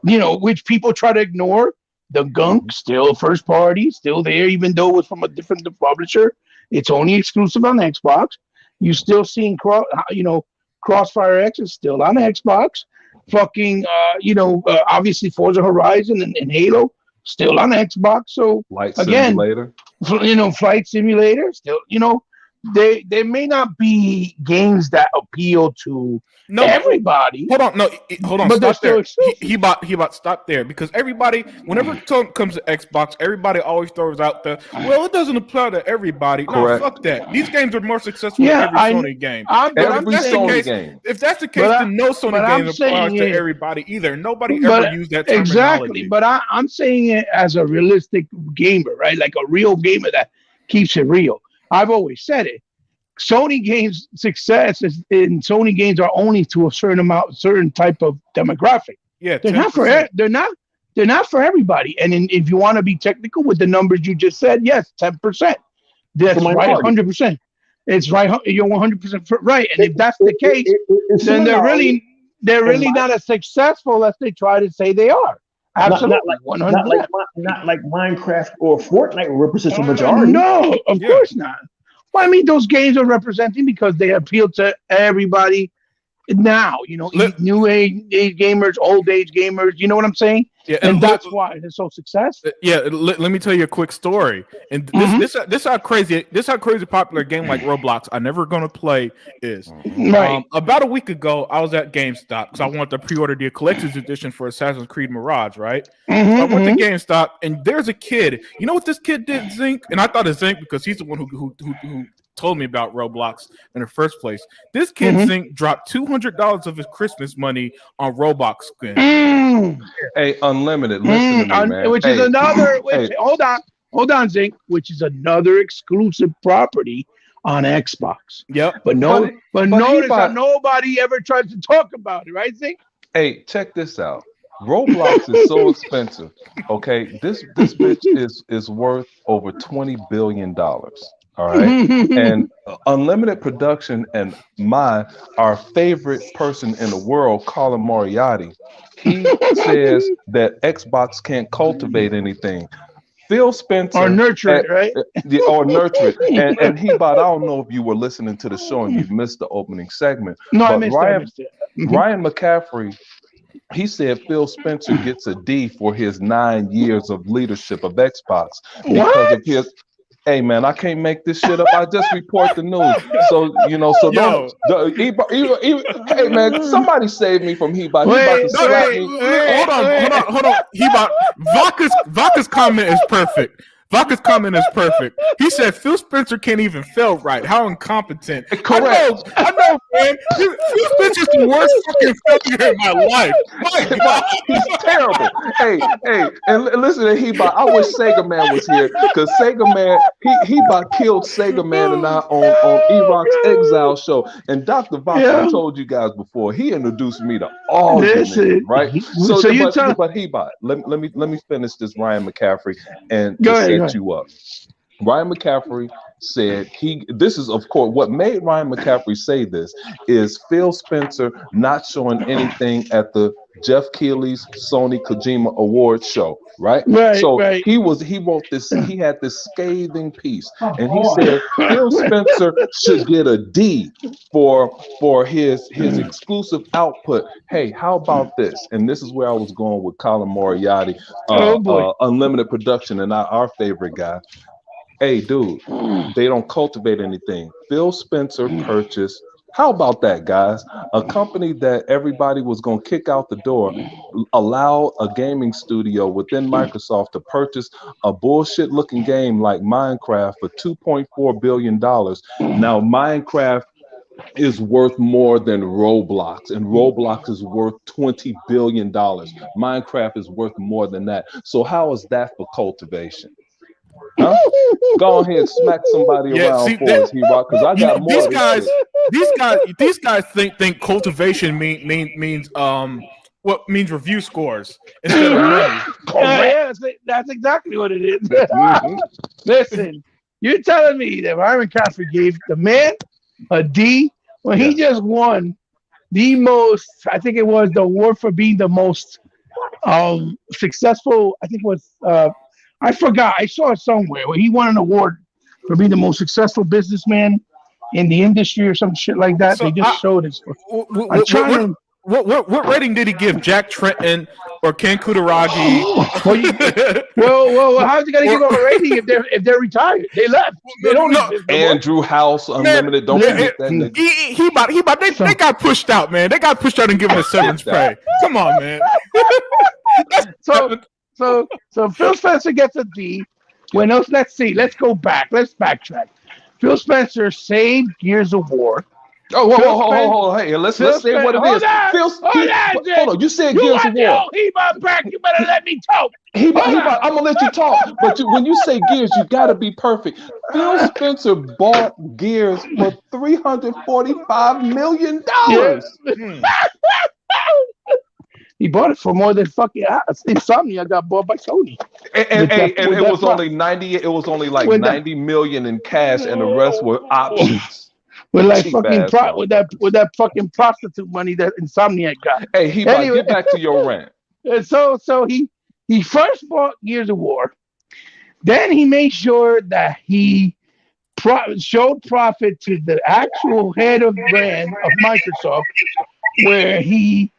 which people try to ignore. The Gunk, still first party, still there, even though it was from a different publisher. It's only exclusive on Xbox. You still seeing, Crossfire X is still on Xbox. Fucking, obviously Forza Horizon and Halo, still on Xbox. So, Simulator. Flight Simulator, still, they may not be games that appeal to everybody. Hold on. But they're still exclusive. He bought stop there, because everybody, whenever it comes to Xbox, everybody always throws out it doesn't apply to everybody. Correct. No, fuck that. These games are more successful than every Sony game. If that's the case, then no Sony game applies to everybody either. Nobody ever used that terminology. Exactly, but I'm saying it as a realistic gamer, right? Like a real gamer that keeps it real. I've always said it. Sony games success in Sony games are only to a certain type of demographic. Yeah, they're 10%. They're not for everybody. And if you want to be technical with the numbers you just said, yes, 10%. That's right, 100%. It's right. You're 100% right. And if that's the case, then they're really not as successful as they try to say they are. Absolutely, not like Minecraft or Fortnite represents a majority. No, of course not. Well, I mean, those games are representing because they appeal to everybody now. New age gamers, old age gamers. You know what I'm saying? Yeah, and that's why it's so successful. Yeah, let me tell you a quick story. And this how crazy popular game like Roblox I'm never gonna play is. Right. About a week ago, I was at GameStop because I wanted to pre-order the collector's edition for Assassin's Creed Mirage. Right. So I went to GameStop, and there's a kid. You know what this kid did, Zinc? And I thought it's Zinc because he's the one who told me about Roblox in the first place. This kid Zinc dropped $200 of his Christmas money on Roblox skin. Hey, Unlimited, listen to me, man. Which is another. Hold on, Zinc. Which is another exclusive property on Xbox. Yep. But notice that nobody ever tries to talk about it, right, Zinc? Hey, check this out. Roblox is so expensive. Okay, this bitch is worth over $20 billion. All right. And Unlimited Production and our favorite person in the world, Colin Moriarty, he says that Xbox can't cultivate anything. Phil Spencer or nurture it, right? Or nurture it. And I don't know if you were listening to the show and you missed the opening segment. No, I missed it. Ryan McCaffrey, he said Phil Spencer gets a D for his 9 years of leadership of Xbox because of his. Hey man, I can't make this shit up. I just report the news. So hey man, somebody save me from Hebot. Hold on. Vodka's comment is perfect. Vodka's comment is perfect. He said Phil Spencer can't even spell right. How incompetent. Correct. I know, man. Phil Spencer's the worst fucking failure in my life. My God. He's terrible. Hey, and listen to Heba. I wish Sega Man was here because Sega Man, Heba killed Sega Man and I on E-Rock's Exile show. And Dr. Vodka, I told you guys before, he introduced me to all this, right? So you tell, but Heba, let me finish this Ryan McCaffrey and set you up. Ryan McCaffrey said this is of course what made Ryan McCaffrey say this is Phil Spencer not showing anything at the Jeff Keighley's Sony Kojima Awards show, right? He wrote this, he had this scathing piece, and he said Phil Spencer should get a D for his exclusive output. Hey, how about this? And this is where I was going with Colin Moriarty, Unlimited Production, and our favorite guy. Hey, dude, they don't cultivate anything. Phil Spencer purchased, how about that, guys? A company that everybody was going to kick out the door, allow a gaming studio within Microsoft to purchase a bullshit-looking game like Minecraft for $2.4 billion. Now, Minecraft is worth more than Roblox, and Roblox is worth $20 billion. Minecraft is worth more than that. So how is that for cultivation? Huh? Go ahead, smack somebody around for us, Hero, because I got more. These guys think cultivation means what means review scores instead of money. That's exactly what it is. Listen, you're telling me that Ryan McCaffrey gave the man a D when he just won the most, I think it was the award for being the most successful, I think it was I forgot. I saw it somewhere where he won an award for being the most successful businessman in the industry or some shit like that. So they just showed it. What rating did he give Jack Tretton or Ken Kutaragi? well, how's he gonna give them a rating if they're retired? They left. They don't know. Andrew House, Unlimited. Don't forget that. They got pushed out, man. They got pushed out and given a severance pay. Come on, man. So Phil Spencer gets a D. Let's see. Let's go back. Let's backtrack. Phil Spencer saved Gears of War. Oh, hey, let's say what it is. Hold on. You said Gears of War. You better let me talk. I'm gonna let you talk. But when you say Gears, you gotta be perfect. Phil Spencer bought Gears for $345 million. He bought it for more than fucking Insomnia got bought by Sony. And it was only 90. It was only like 90 million in cash, and the rest were options. With like fucking with that fucking prostitute money that Insomniac got. Hey, get back to your rant. And so he first bought Gears of War. Then he made sure that he showed profit to the actual head of brand of Microsoft, where he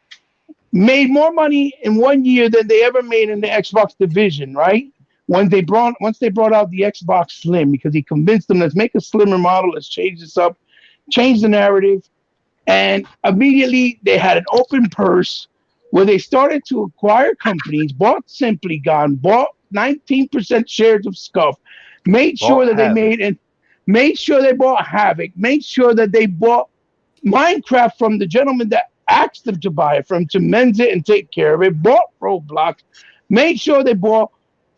made more money in 1 year than they ever made in the Xbox division, right? Once they brought out the Xbox Slim, because he convinced them, let's make a slimmer model, let's change this up, change the narrative. And immediately they had an open purse where they started to acquire companies, bought Simply Gone, bought 19% shares of Scuff, made sure that made sure they bought Havoc, made sure that they bought Minecraft from the gentleman that asked them to buy it from, to mend it and take care of it, bought Roblox, made sure they bought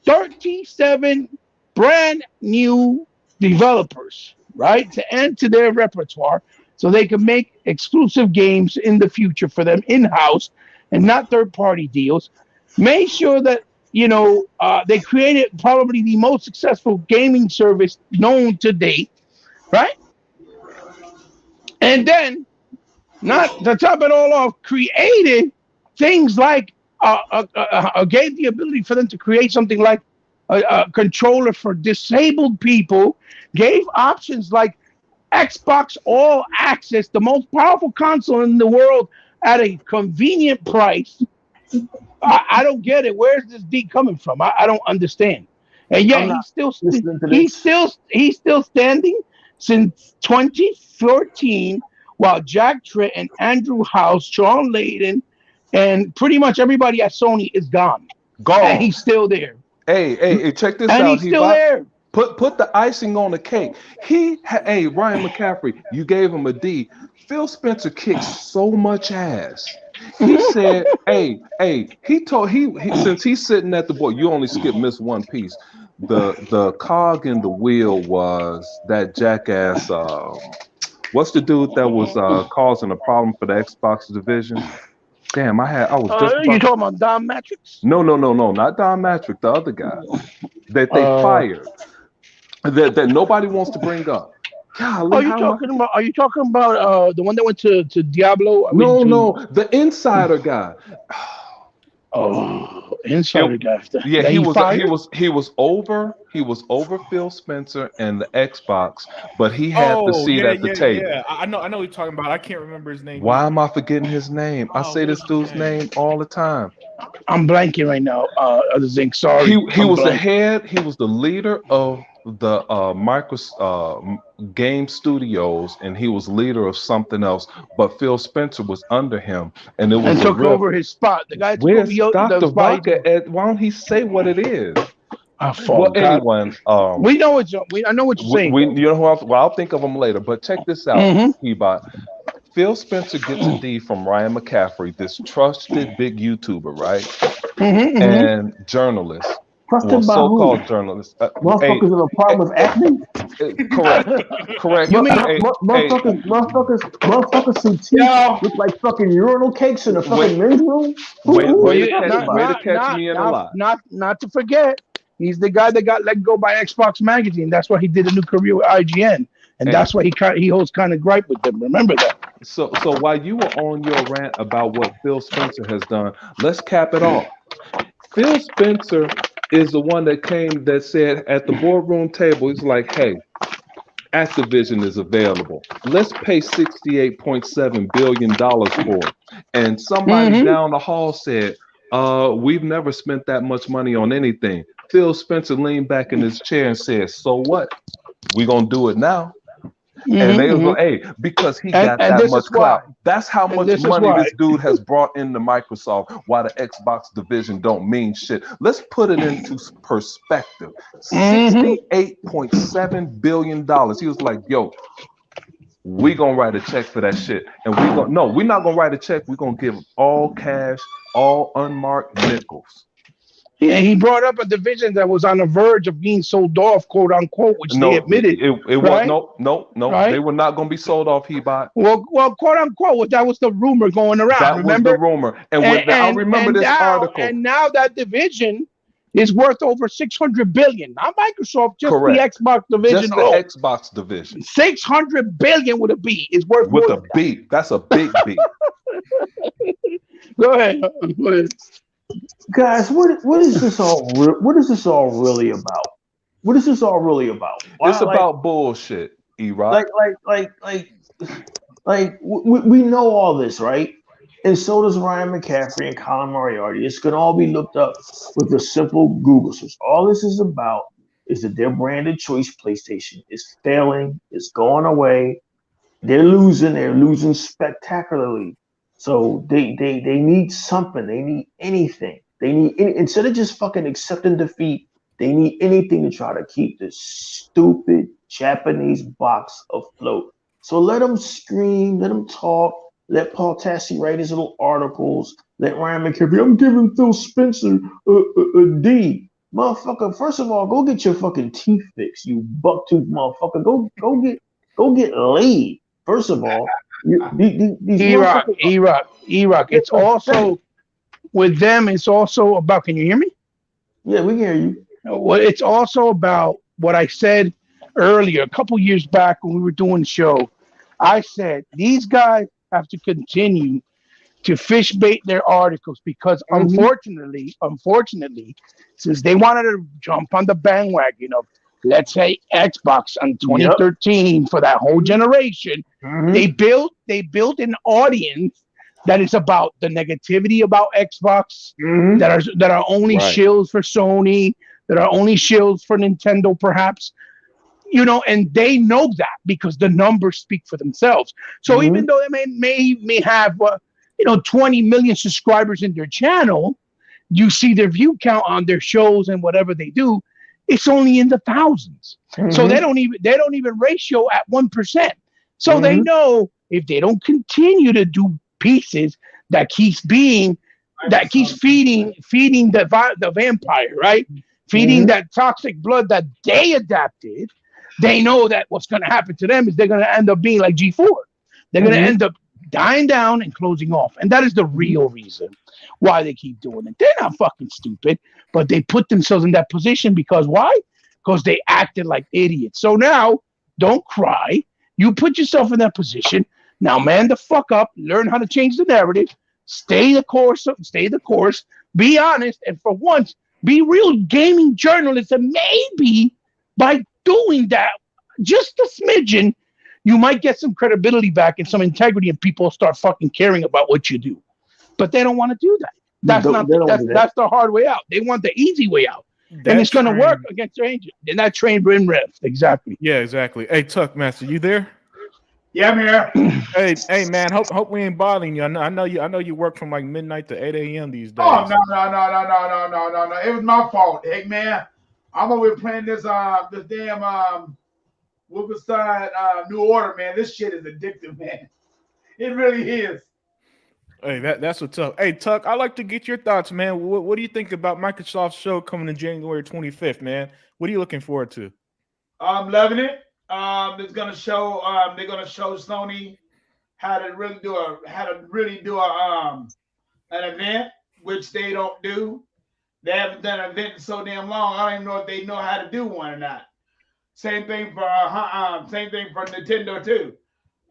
37 brand new developers, right, to add to their repertoire so they can make exclusive games in the future for them in-house and not third-party deals. Made sure that, they created probably the most successful gaming service known to date, right? And then, not to top it all off, created things like gave the ability for them to create something like a controller for disabled people, gave options like Xbox All Access, the most powerful console in the world, at a convenient price. I don't get it. Where's this D coming from? I don't understand. And yet he's still standing since 2014. While Jack Tretton, Andrew House, Sean Layden, and pretty much everybody at Sony is gone. And he's still there. Hey, check this And out. he's still there. Put the icing on the cake. Ryan McCaffrey, you gave him a D. Phil Spencer kicks so much ass. He said, since he's sitting at the board, you only miss one piece. The cog in the wheel was that jackass. What's the dude that was causing a problem for the Xbox division? Damn, I was just. You talking about Don Matrix? No, not Don Matrix. The other guy that they fired. That nobody wants to bring up. Golly, Are you talking about the one that went to Diablo? No, the insider guy. Insider guy. Yeah, he was over Phil Spencer and the Xbox, but he had the seat at the table. Yeah, I know what you're talking about. I can't remember his name. Why am I forgetting his name? I say this dude's name all the time. I'm blanking right now. Other thing, sorry. He was the head. He was the leader of the Game Studios, and he was leader of something else. But Phil Spencer was under him, and it was took over his spot. The guy where's Dr. Vodka? Why don't he say what it is? Anyway, we know what I know what you're saying. You know who I'll think of him later. But check this out, Ebot. Phil Spencer gets a D from Ryan McCaffrey, this trusted big YouTuber, right? And journalist. Trusted by so-called who? Journalist. Motherfuckers in a problem with acne? Correct. Motherfuckers who teeth look like fucking urinal cakes in a fucking men's room? Way to catch me in a lie. Not to forget, he's the guy that got let go by Xbox Magazine. That's why he did a new career with IGN. And that's why he holds kind of gripe with them. Remember that. So while you were on your rant about what Phil Spencer has done, let's cap it off. Phil Spencer is the one that said at the boardroom table, he's like, hey, Activision is available. Let's pay $68.7 billion for it. And somebody down the hall said, we've never spent that much money on anything. Phil Spencer leaned back in his chair and said, so what? We're going to do it now. And they go, hey, because he got that much clout. That's how much money this dude has brought into Microsoft, why the Xbox division don't mean shit. Let's put it into perspective. $68.7 billion. He was like, yo, we gonna write a check for that shit. And we're not gonna write a check. We're gonna give all cash, all unmarked nickels. Yeah, he brought up a division that was on the verge of being sold off, quote unquote, which they admitted. It was no. Right? They were not going to be sold off. Well, quote unquote, that was the rumor going around. That remember? Was the rumor, I remember this article. And now that division is worth over $600 billion. Not Microsoft, just the Xbox division. Just the Xbox division. $600 billion with a B is worth with a B. That's a big B. Go ahead. Guys, what is this all really about? What is this all really about? It's about bullshit, E-Rock. We know all this, right? And so does Ryan McCaffrey and Colin Moriarty. It's gonna all be looked up with a simple Google search. All this is about is that their branded choice PlayStation is failing, it's going away, they're losing spectacularly. So they need something. They need anything. Instead of just fucking accepting defeat, they need anything to try to keep this stupid Japanese box afloat. So let them scream, let them talk, let Paul Tassi write his little articles, let Ryan McCaffrey, I'm giving Phil Spencer a D. Motherfucker, first of all, go get your fucking teeth fixed, you bucktooth motherfucker. Go get laid. First of all. E-Rock. It's also with them. It's also about. Can you hear me? Yeah, we can hear you. Well, it's also about what I said earlier, a couple years back when we were doing the show. I said these guys have to continue to fish bait their articles because unfortunately, since they wanted to jump on the bandwagon of, let's say, Xbox on 2013 for that whole generation, they built an audience that is about the negativity about Xbox, that are only shills for Sony, that are only shills for Nintendo, perhaps, and they know that because the numbers speak for themselves. So even though they may have 20 million subscribers in their channel, you see their view count on their shows and whatever they do, it's only in the thousands. So they don't even ratio at 1%. So they know if they don't continue to do pieces that keeps feeding the vampire, right? Feeding that toxic blood that they adapted, they know that what's going to happen to them is they're going to end up being like G4. They're going to end up dying down and closing off. And that is the real reason why they keep doing it. They're not fucking stupid, but they put themselves in that position because why? Because they acted like idiots. So now, don't cry. You put yourself in that position. Now, man the fuck up. Learn how to change the narrative. Stay the course. Be honest. And for once, be real gaming journalists. And maybe by doing that, just a smidgen, you might get some credibility back and some integrity, and people start fucking caring about what you do. But they don't want to do that. That's the hard way out. They want the easy way out. And it's going to work against their agent. They're not trained in refs. Exactly. Yeah, exactly. Hey, Tuck Master, you there? Yeah, I'm here. hey, man. Hope we ain't bothering you. I know you work from like midnight to 8 a.m. these days. Oh no. It was my fault. Hey, man, I'm over here playing this damn Wolfenstein New Order, man. This shit is addictive, man. It really is. Hey, that's what's up. Hey, Tuck, I'd like to get your thoughts, man. What do you think about Microsoft's show coming in January 25th, man? What are you looking forward to? I'm loving it. It's gonna show. They're gonna show Sony how to really do an event, which they don't do. They haven't done an event in so damn long. I don't even know if they know how to do one or not. Same thing for Nintendo too.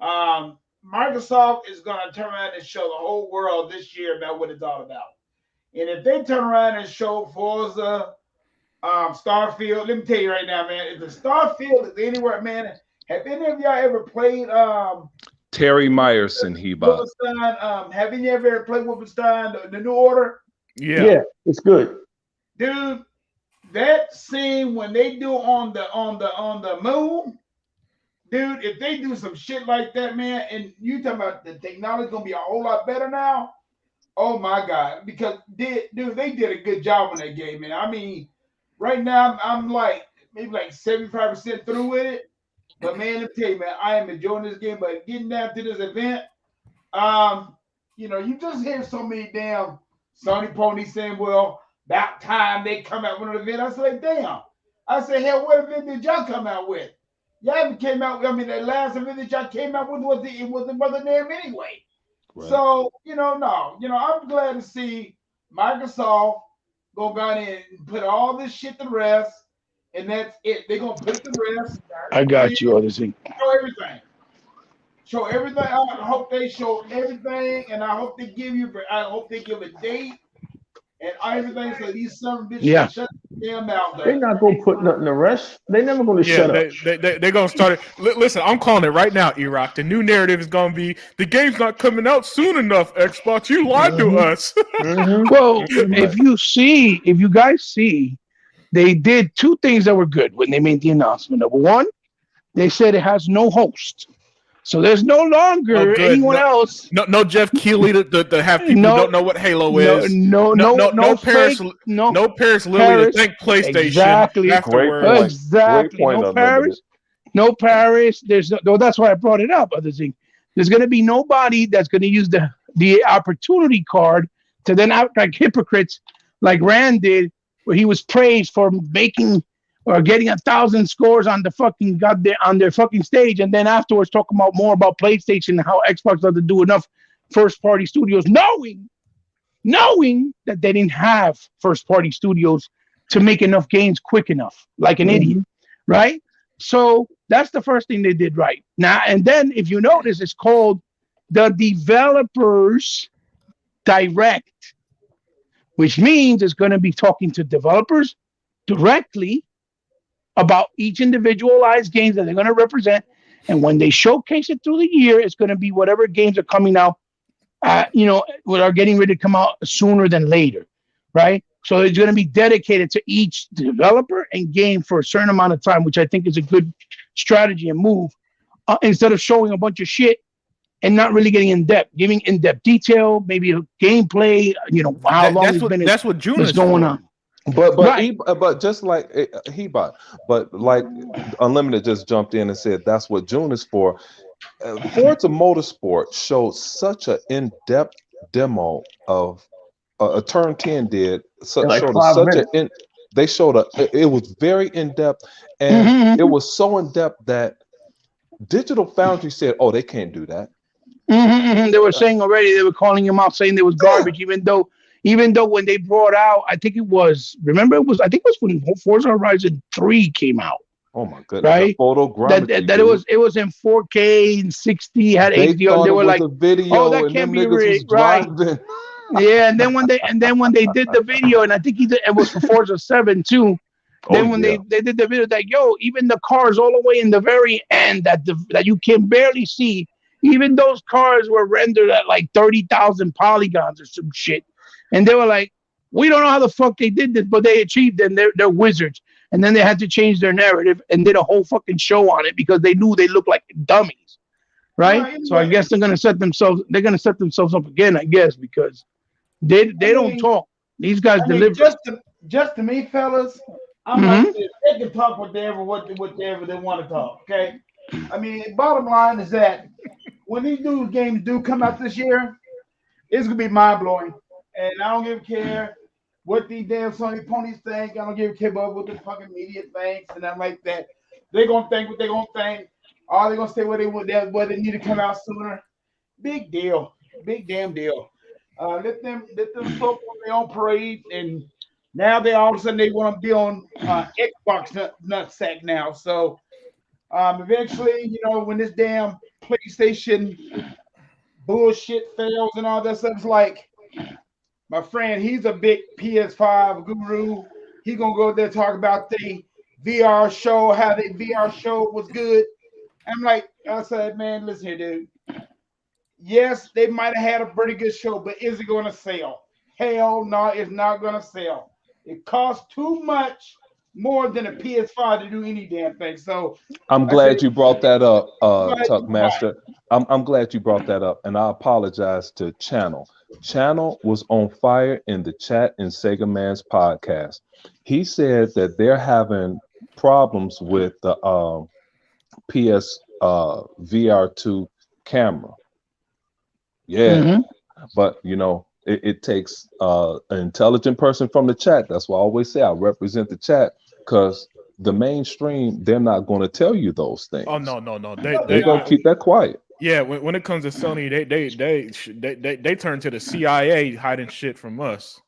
Microsoft is going to turn around and show the whole world this year about what it's all about. And if they turn around and show Forza, Starfield, let me tell you right now, man, if the Starfield is anywhere, man, have any of y'all ever played Terry Myerson, Wolfenstein? Have any ever played Wolfenstein, the New Order? Yeah, it's good. Dude, that scene when they do on the moon, dude, if they do some shit like that, man, and you talking about the technology gonna be a whole lot better now. Oh my God, because they did a good job on that game, man. I mean, right now I'm like maybe like 75% through with it. But man, let me tell you, man, I am enjoying this game. But getting down to this event, you just hear so many damn Sony ponies saying, well, about time they come out with an event. I said, like, damn. I said, hell, what event did y'all come out with? Y'all haven't came out. I mean, the last event that y'all came out with was the Mother Name anyway. Right. So, I'm glad to see Microsoft go down in and put all this shit to rest, and that's it. They're gonna put it to rest. I got you, Odyssey. Show everything. I hope they show everything, and I hope they give a date and everything, so these son of bitches shut the damn mouth. They're not gonna put nothing to rest. They're never gonna shut up. They're gonna start it. Listen, I'm calling it right now, E-Rock. The new narrative is gonna be the game's not coming out soon enough. Xbox, you lied to us. Well, if you guys see, they did two things that were good when they made the announcement. Number one, they said it has no host. So there's no longer anyone else. No Jeff Keighley to have people who don't know what Halo is. No Paris Lily to thank PlayStation. Exactly. Great point. No Paris. There's no. That's why I brought it up. Other thing, there's going to be nobody that's going to use the opportunity card to then act like hypocrites, like Rand did, where he was praised for making or getting 1,000 scores on on their fucking stage, and then afterwards talking more about PlayStation and how Xbox doesn't do enough first-party studios, knowing that they didn't have first-party studios to make enough games quick enough, like an idiot, right? So that's the first thing they did right. Now, and then if you notice, it's called the Developers Direct, which means it's going to be talking to developers directly about each individualized games that they're going to represent. And when they showcase it through the year, it's going to be whatever games are coming out, are getting ready to come out sooner than later, right? So it's going to be dedicated to each developer and game for a certain amount of time, which I think is a good strategy and move. Instead of showing a bunch of shit and not really getting in depth, giving in depth detail, maybe a gameplay. How long it's been. That's what June is going for. on. But just like like Unlimited just jumped in and said that's what June is for. Forza Motorsport showed such an in-depth demo of a Turn 10 did. They showed it was very in-depth, and it was so in-depth that Digital Foundry said, "Oh, they can't do that." They were saying already, they were calling him out, saying there was garbage, even though when they brought out, I think it was when Forza Horizon 3 came out. Oh my goodness! Right? That it was in 4K and 60, had HDR. They were like, "Oh, that can't be rigged, right?" Yeah, and then when they did the video, and I think it was for Forza 7 too. Then when they did the video, that even the cars all the way in the very end that you can barely see, even those cars were rendered at like 30,000 polygons or some shit. And they were like, we don't know how the fuck they did this, but they achieved it, and they're wizards. And then they had to change their narrative and did a whole fucking show on it because they knew they looked like dummies. Right? So I guess they're gonna set themselves up again, I guess, because they don't talk. These guys deliver. Just to me, fellas, I'm like, they can talk whatever they want to talk. Okay. I mean, bottom line is that when these new games do come out this year, it's gonna be mind blowing, and I don't care what these damn Sony ponies think. I don't give a care about what the fucking media thinks and nothing like that. They're gonna think what they're gonna think. Are they gonna say where they need to come out sooner? Big deal, big damn deal. Let them focus on their own parade, and now they all of a sudden they want to be on Xbox nutsack now. So eventually, when this damn PlayStation bullshit fails and all that stuff, it's like my friend, he's a big PS5 guru. He's gonna go there talk about the VR show, how the VR show was good. I'm like, I said, man, listen here, dude. Yes, they might have had a pretty good show, but is it going to sell? Hell no, it's not going to sell. It costs too much more than a PS5 to do any damn thing. So I'm glad you brought that up, Tuck Master. I'm glad you brought that up, and I apologize to Channel. Channel was on fire in the chat in Sega Man's podcast. He said that they're having problems with the PS VR2 camera. Yeah, but it takes an intelligent person from the chat. That's why I always say I represent the chat, because the mainstream, they're not going to tell you those things. Oh no, they're going to keep that quiet. Yeah, when it comes to Sony, they turn to the CIA hiding shit from us.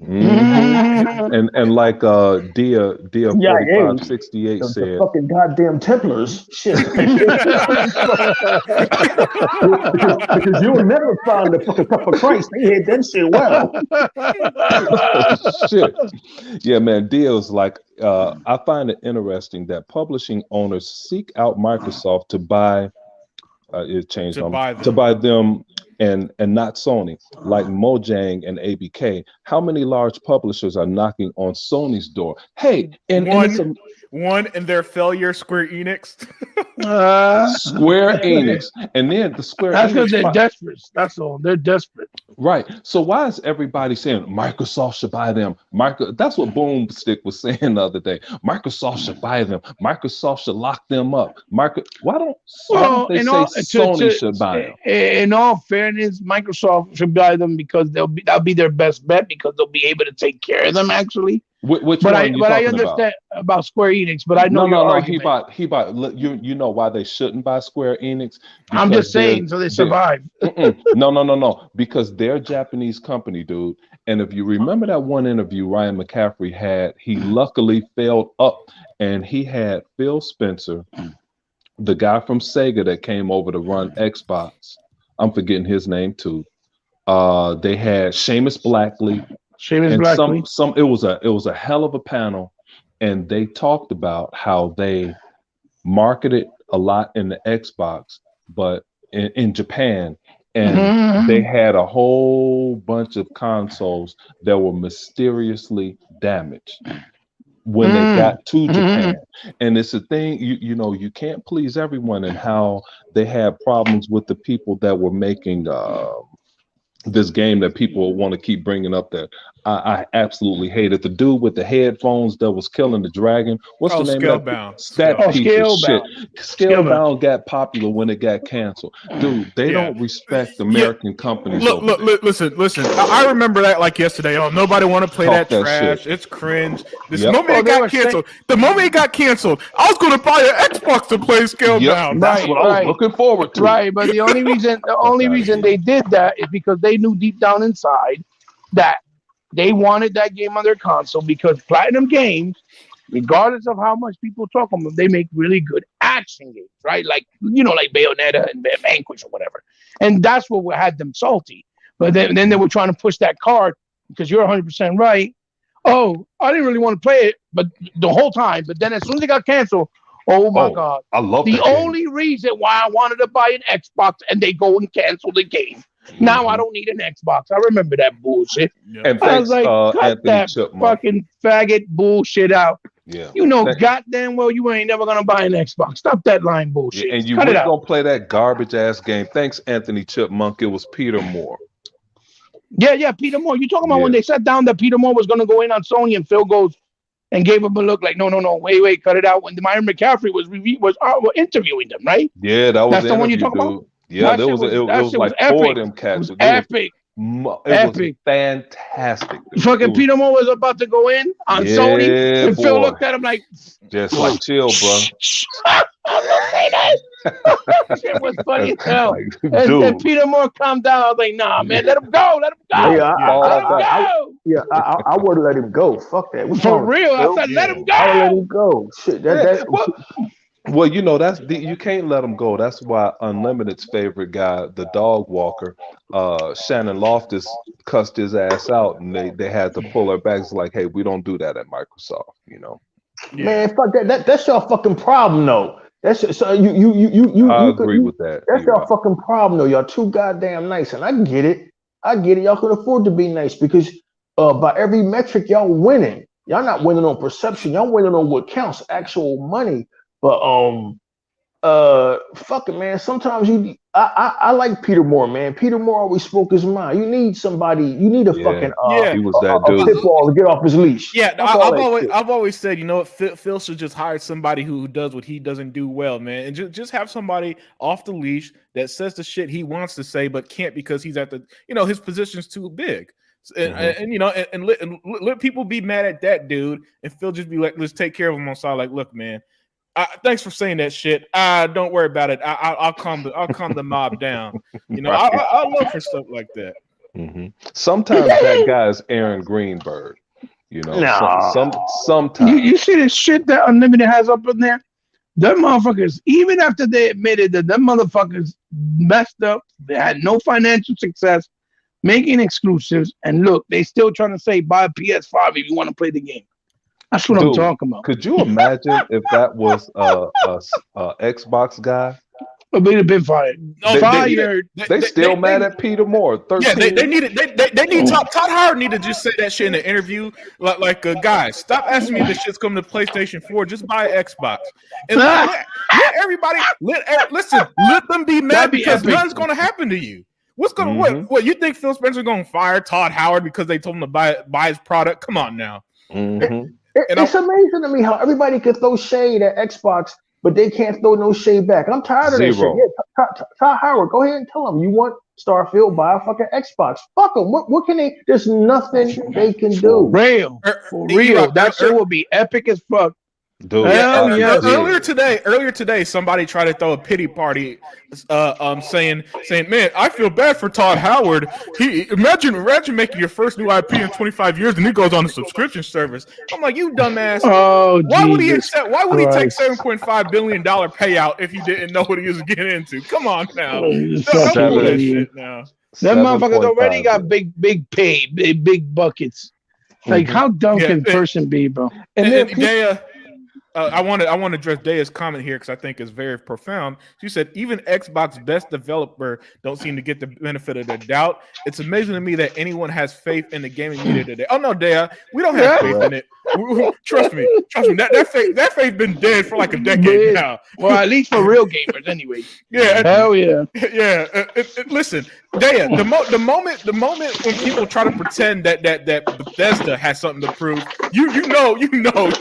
And like Dia 4568 said, the fucking goddamn Templars, shit. because you'll never find the fucking cup of Christ. They hid that shit well. Shit. Yeah, man. Dia's like, I find it interesting that publishing owners seek out Microsoft to buy. To buy them and not Sony, like Mojang and ABK. How many large publishers are knocking on Sony's door? Hey, one in their failure, Square Enix. Square Enix, and then the Square. That's because they're desperate. That's all. They're desperate. Right. So why is everybody saying Microsoft should buy them? That's what Boomstick was saying the other day. Microsoft should buy them. Microsoft should lock them up. Why don't they say Sony should buy them? In all fairness, Microsoft should buy them because that'll be their best bet, because they'll be able to take care of them actually. But I understand about Square Enix, but I know your argument. He bought. You know why they shouldn't buy Square Enix? I'm just saying, so they survive. No, because they're a Japanese company, dude. And if you remember that one interview Ryan McCaffrey had, he luckily failed up, and he had Phil Spencer, the guy from Sega that came over to run Xbox. I'm forgetting his name too. They had Seamus Blackley. It was a hell of a panel, and they talked about how they marketed a lot in the Xbox, but in Japan, and they had a whole bunch of consoles that were mysteriously damaged. when they got to Japan. And it's a thing, you know, you can't please everyone, and how they had problems with the people that were making this game that people want to keep bringing up that I absolutely hated. The dude with the headphones that was killing the dragon. What's the name of that? That piece of shit. Scalebound got popular when it got canceled. Dude, they don't respect American companies. Look, listen. I remember that like yesterday. Oh, nobody want to play that trash. Shit. It's cringe. The moment it got canceled, I was going to buy an Xbox to play Scalebound. That's what I was looking forward to. Right, but the only reason they did that is because they knew deep down inside that they wanted that game on their console, because Platinum Games, regardless of how much people talk about them, they make really good action games, right? Like, you know, like Bayonetta and Vanquish or whatever. And that's what had them salty. But then they were trying to push that card, because you're 100% right. Oh, I didn't really want to play it, but the whole time. But then as soon as it got canceled, oh my God. I love the only reason why I wanted to buy an Xbox, and they go and cancel the game. Now I don't need an Xbox. I remember that bullshit. And I was like, cut that fucking faggot bullshit out. Yeah. You know, goddamn well, you ain't never gonna buy an Xbox. Stop that line bullshit. And you weren't gonna play that garbage ass game. Thanks, Anthony Chipmunk. It was Peter Moore. Yeah, Peter Moore. You talking about when they sat down that Peter Moore was gonna go in on Sony, and Phil goes and gave him a look like, no, wait, cut it out. When Myron McCaffrey was interviewing them, right? Yeah, that's the one you talking about. Yeah, it was like four of them cats. It was epic. It was fantastic. Fucking Peter Moore was about to go in on Sony, and Phil looked at him like, just like, chill, bro. It was funny as hell. And Peter Moore calmed down. I was like, nah, man, let him go. Let him go. I would have let him go. Fuck that. For real. I said, let him go. I would let him go. Shit, well, you know, you can't let him go. That's why Unlimited's favorite guy, the dog walker, Shannon Loftus, cussed his ass out, and they had to pull her back. It's like, hey, we don't do that at Microsoft, you know. Man, fuck that. That's your fucking problem, though. That's so you. I agree with that. That's your fucking problem, though. Y'all too goddamn nice, and I get it. Y'all can afford to be nice, because by every metric, y'all winning. Y'all not winning on perception. Y'all winning on what counts, actual money. But fuck it, man. Sometimes I like Peter Moore, man. Peter Moore always spoke his mind. You need somebody. You need a fucking he was that dude. pitbull to get off his leash. Yeah, I've always said, you know what, Phil should just hire somebody who does what he doesn't do well, man, and just have somebody off the leash that says the shit he wants to say but can't, because he's at the, you know, his position's too big. And you know, and let people be mad at that dude, and Phil just be like, let's take care of him on side. Like, look, man. Thanks for saying that shit. Don't worry about it. I'll calm the mob down. You know, I love for stuff like that. Sometimes that guy's Aaron Greenberg. You know, sometimes you see the shit that Unlimited has up in there. Them motherfuckers, even after they admitted that them motherfuckers messed up, they had no financial success making exclusives, and look, they still trying to say buy a PS5 if you want to play the game. That's what I'm talking about. Could you imagine if that was a Xbox guy? They'd have been fired. They still mad at Peter Moore. 13. Yeah, they need Todd Howard need to just say that shit in an interview. Like guys, stop asking me if this shit's coming to PlayStation 4. Just buy an Xbox. And let everybody let them be mad, because nothing's gonna happen to you. What's gonna what you think Phil Spencer gonna fire Todd Howard because they told him to buy his product? Come on now. It's amazing to me how everybody can throw shade at Xbox, but they can't throw no shade back. I'm tired of that shit. Yeah, Todd Howard, go ahead and tell them you want Starfield, buy a fucking Xbox. Fuck them. What can they? There's nothing they can do. For real. That shit will be epic as fuck. Dude, earlier today, somebody tried to throw a pity party, saying, man, I feel bad for Todd Howard. Imagine making your first new IP in 25 years, and he goes on a subscription service. I'm like, you dumbass. Why would he take $7.5 billion payout if he didn't know what he was getting into? Come on now. That shit now. That motherfuckers already got big pay, big buckets. Like, how dumb can a person be, bro? And then I want to address Daya's comment here, because I think it's very profound. She said, even Xbox best developer don't seem to get the benefit of the doubt. It's amazing to me that anyone has faith in the gaming media today. Oh no, Daya, we don't have faith in it. Trust me. That faith been dead for like a decade now. Well, at least for real gamers, anyway. Yeah, hell yeah. Yeah. Listen, Daya, the moment when people try to pretend that Bethesda has something to prove, you're dealing with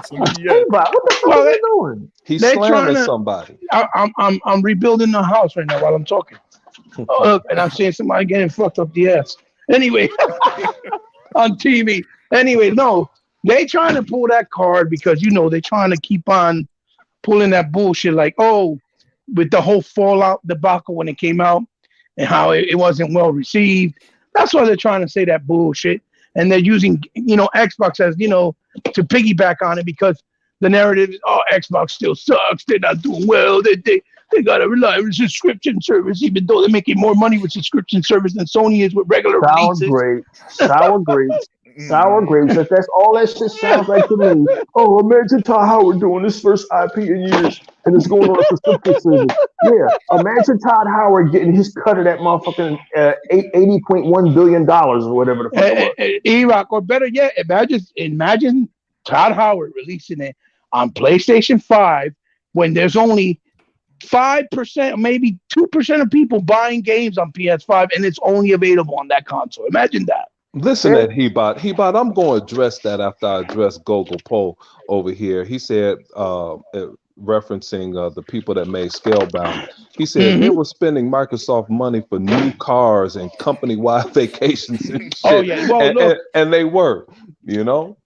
some BS. What the fuck are they doing? He's slamming somebody. I'm rebuilding the house right now while I'm talking. And I'm seeing somebody getting fucked up the ass. Anyway, on TV. Anyway, no, they trying to pull that card because they trying to keep on pulling that bullshit. Like, with the whole Fallout debacle when it came out and how it wasn't well received. That's why they're trying to say that bullshit. And they're using, Xbox as, to piggyback on it because the narrative is, Xbox still sucks. They're not doing well. They got to rely on subscription service, even though they're making more money with subscription service than Sony is with regular releases. Sour grapes. That's all that shit sounds like to me. Oh, imagine Todd Howard doing his first IP in years, and it's going on a subscription service. Yeah, imagine Todd Howard getting his cut of that motherfucking $80.1 billion or whatever the fuck it was. E-Rock, or better yet, imagine Todd Howard releasing it on PlayStation 5 when there's only 5%, maybe 2% of people buying games on PS5, and it's only available on that console. Imagine that. Listen at Hebot. Hebot, I'm going to address that after I address Gogol Poe over here. He said, referencing the people that made Scalebound, he said they were spending Microsoft money for new cars and company-wide vacations and shit. Oh, yeah. Well, look, and they were,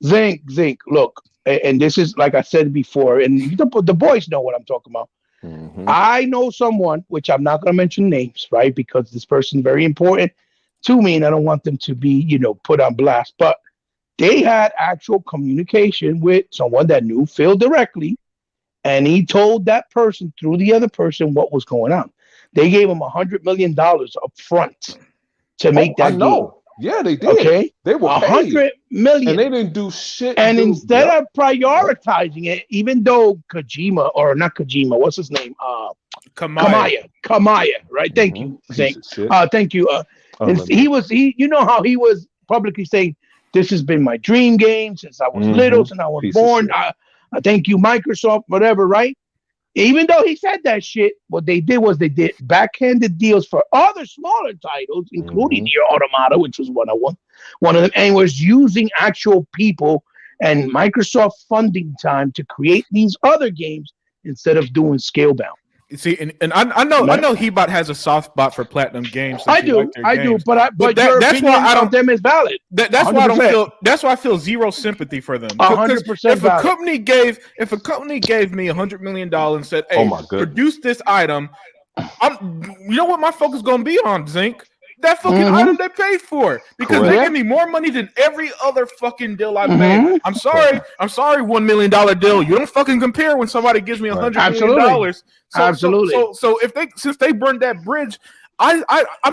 Zink, look, and this is, like I said before, and the boys know what I'm talking about. Mm-hmm. I know someone, which I'm not going to mention names, right? Because this person's very important to me, and I don't want them to be, put on blast. But they had actual communication with someone that knew Phil directly, and he told that person through the other person what was going on. They gave him $100 million up front to make that game. Yeah, they did. Okay, they were $100 million, and they didn't do shit. And instead of prioritizing it, even though Kojima, or not Kojima, what's his name? Kamaya, right? Thank you. Thank you. He how he was publicly saying, "This has been my dream game since I was little, since I was born." I thank you, Microsoft, whatever, right? Even though he said that shit, what they did was they did backhanded deals for other smaller titles, including Nier Automata, which was one of them, and was using actual people and Microsoft funding time to create these other games instead of doing Scalebound. See, and I know Hebot has a soft spot for Platinum Games. I do, but your that's opinion why I don't. On them is valid. That's why I don't feel. That's why I feel zero sympathy for them. 100%. If a company gave me $100 million and said, "Hey, produce this item," you know what my focus is going to be on, Zink? That fucking item they paid for, because they give me more money than every other fucking deal I've made. I'm sorry, $1 million deal. You don't fucking compare when somebody gives me $100 million. Absolutely. So since they burned that bridge, I'm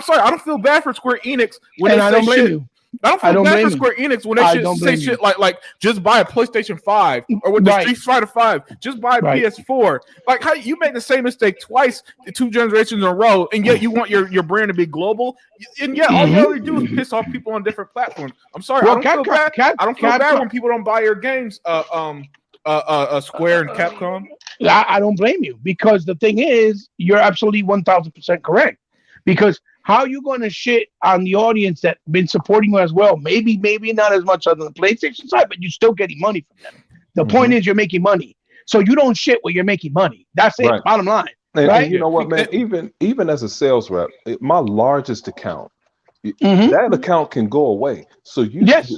sorry, I don't feel bad for Square Enix when they say shit. I don't feel bad for Square Enix when they say shit like just buy a PlayStation 5 or with the Street Fighter 5, just buy a PS4. Like, how you make the same mistake twice, 2 generations in a row, and yet you want your brand to be global, and yet all you really do is piss off people on different platforms. I'm sorry, I don't feel bad. I don't feel bad when people don't buy your games. Square and Capcom. I don't blame you, because the thing is, you're absolutely 1,000% correct. Because how you going to shit on the audience that been supporting you as well? Maybe not as much on the PlayStation side, but you're still getting money from them. The point is, you're making money, so you don't shit when you're making money. That's it. Bottom line. And you know what, man? Even as a sales rep, my largest account, that account can go away. So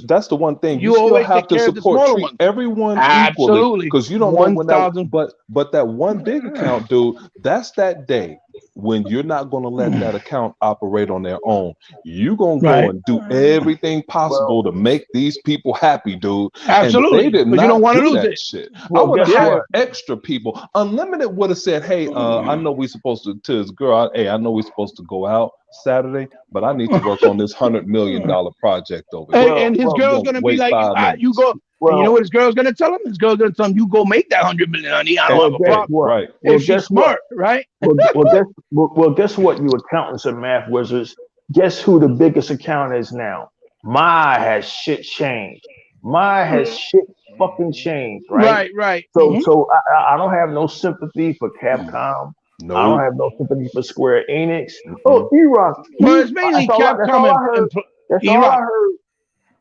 that's the one thing you still have to support, treat everyone equally, because you don't know when that. But that one big account, dude, that's that day when you're not going to let that account operate on their own. You're going to go and do everything possible to make these people happy, dude. Absolutely. And they did not you don't want to lose that it. Shit. I would have hired extra people. Unlimited would have said, "Hey, I know we're supposed to this girl. Hey, I know we're supposed to go out Saturday, but I need to work on this $100 million project over here." And his girl's going to be like, "You go." You know what his girl's gonna tell him? His girl's gonna tell him, "You go make that $100 million, honey. I don't have a problem." Right? If she's smart, right? Guess what, you accountants and math wizards? Guess who the biggest account is now? My has shit changed. Mine has shit fucking changed, right? Right. So I don't have no sympathy for Capcom. I don't No. have no sympathy for Square Enix. Oh, E-Rock. Well, it's mainly That's Capcom all I heard. That's all I heard.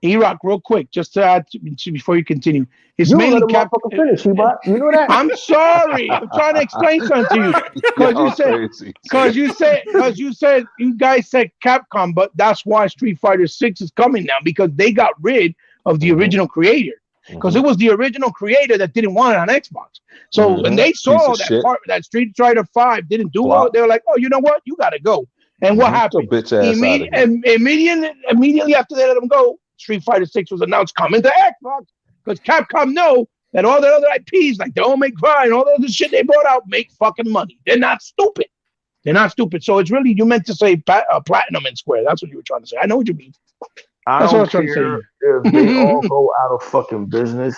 E-Rock, real quick, just to add before you continue. It's You don't mainly let a motherfucker finish, E-Rock. You know that? I'm sorry. I'm trying to explain something to you. Because you said you guys said Capcom, but that's why Street Fighter 6 is coming now, because they got rid of the original creator. Because it was the original creator that didn't want it on Xbox. So when they saw that Street Fighter 5 didn't do well, they were like, oh, you know what? You gotta go. And what happened? Immediately after they let them go, Street Fighter 6 was announced coming to Xbox, because Capcom know that all the other IPs like Devil May Cry and all the other shit they brought out make fucking money. They're not stupid. So it's really, you meant to say Platinum and Square. That's what you were trying to say. I know what you mean. That's what I was trying to say. If they all go out of fucking business,